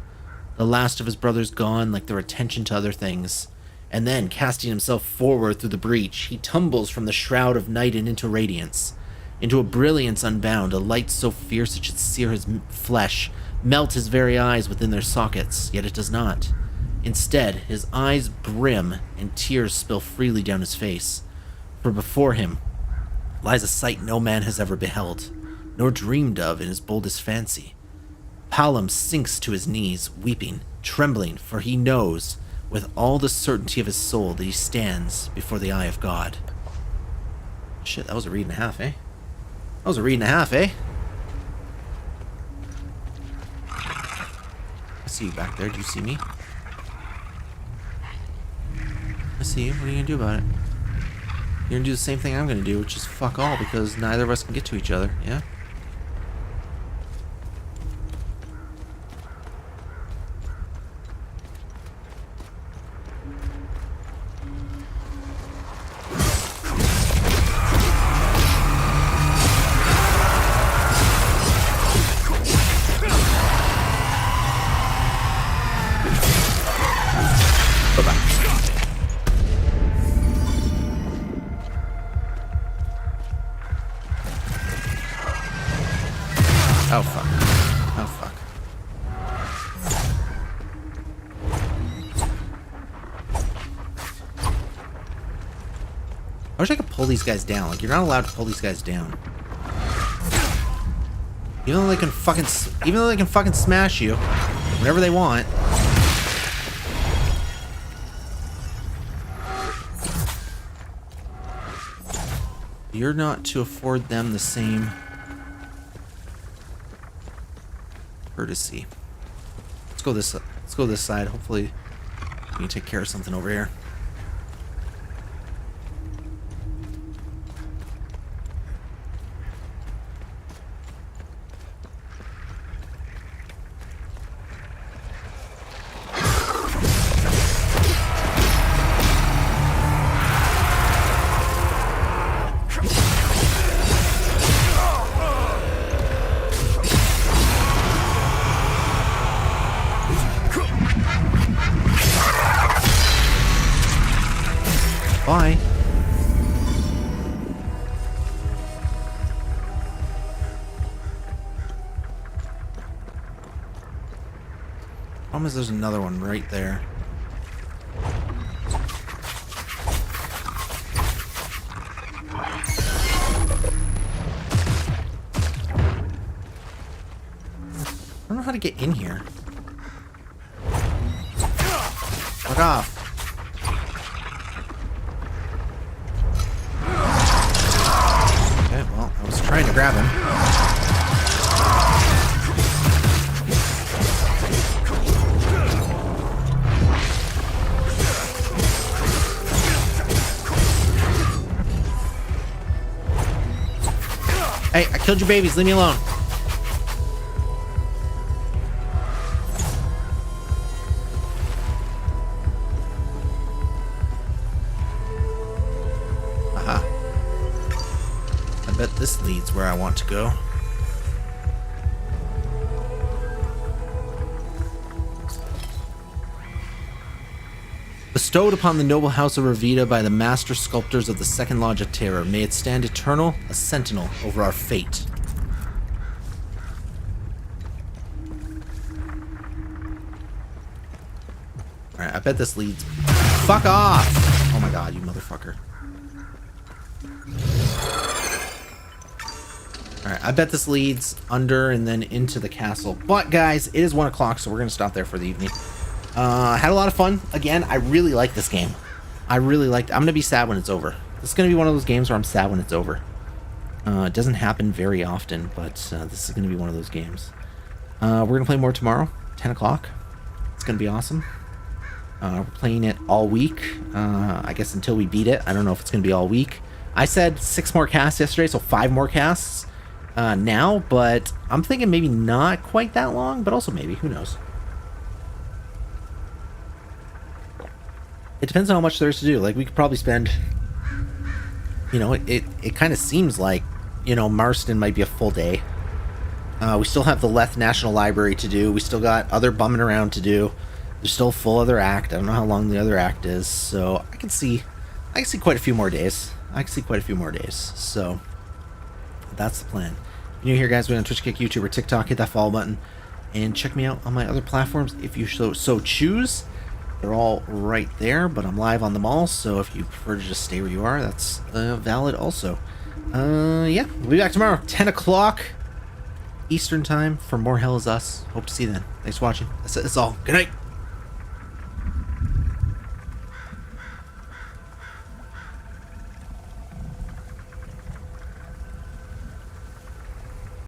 The last of his brothers gone, like their attention to other things. And then, casting himself forward through the breach, he tumbles from the shroud of night and into radiance, into a brilliance unbound, a light so fierce it should sear his flesh, melt his very eyes within their sockets, yet it does not. Instead, his eyes brim and tears spill freely down his face, for before him lies a sight no man has ever beheld, nor dreamed of in his boldest fancy. Palom sinks to his knees, weeping, trembling, for he knows, with all the certainty of his soul, that he stands before the eye of God. Shit, that was a read and a half, eh? That was a read and a half, eh? I see you back there. Do you see me? I see you. What are you gonna do about it? You're gonna do the same thing I'm gonna do, which is fuck all, because neither of us can get to each other, yeah? Oh fuck. Oh fuck. I wish I could pull these guys down. Like, you're not allowed to pull these guys down. Even though they can fucking smash you whenever they want. You're not to afford them the same courtesy. Let's go this side. Hopefully we can take care of something over here. Bye. Problem is, there's another one right there. I don't know how to get in here. Fuck off. Trying to grab him. Hey, I killed your babies. Leave me alone. This leads where I want to go. Bestowed upon the noble house of Revita by the master sculptors of the Second Lodge of Terror, may it stand eternal, a sentinel over our fate. Alright, I bet this leads... Fuck off! Oh my god, you motherfucker. Alright, I bet this leads under and then into the castle. But, guys, it is 1 o'clock, so we're going to stop there for the evening. Had a lot of fun. Again, I really like this game. I really liked it. I'm going to be sad when it's over. This is going to be one of those games where I'm sad when it's over. It doesn't happen very often, but this is going to be one of those games. We're going to play more tomorrow, 10 o'clock. It's going to be awesome. We're playing it all week. I guess until we beat it. I don't know if it's going to be all week. I said 6 more casts yesterday, so 5 more casts now, but I'm thinking maybe not quite that long, but also maybe. Who knows? It depends on how much there is to do. Like, we could probably spend, you know, it kind of seems like, you know, Marston might be a full day. We still have the Leth National Library to do. We still got other bumming around to do. There's still a full other act. I don't know how long the other act is, so I can see quite a few more days. So that's the plan. If you're new here, guys, we're on Twitch, Kick, YouTube, or TikTok. Hit that follow button and check me out on my other platforms if you so choose. They're all right there, but I'm live on them all, so if you prefer to just stay where you are, that's valid also. Yeah, we'll be back tomorrow, 10 o'clock Eastern time for more Hell Is Us. Hope to see you then. Thanks for watching. That's all. Good night.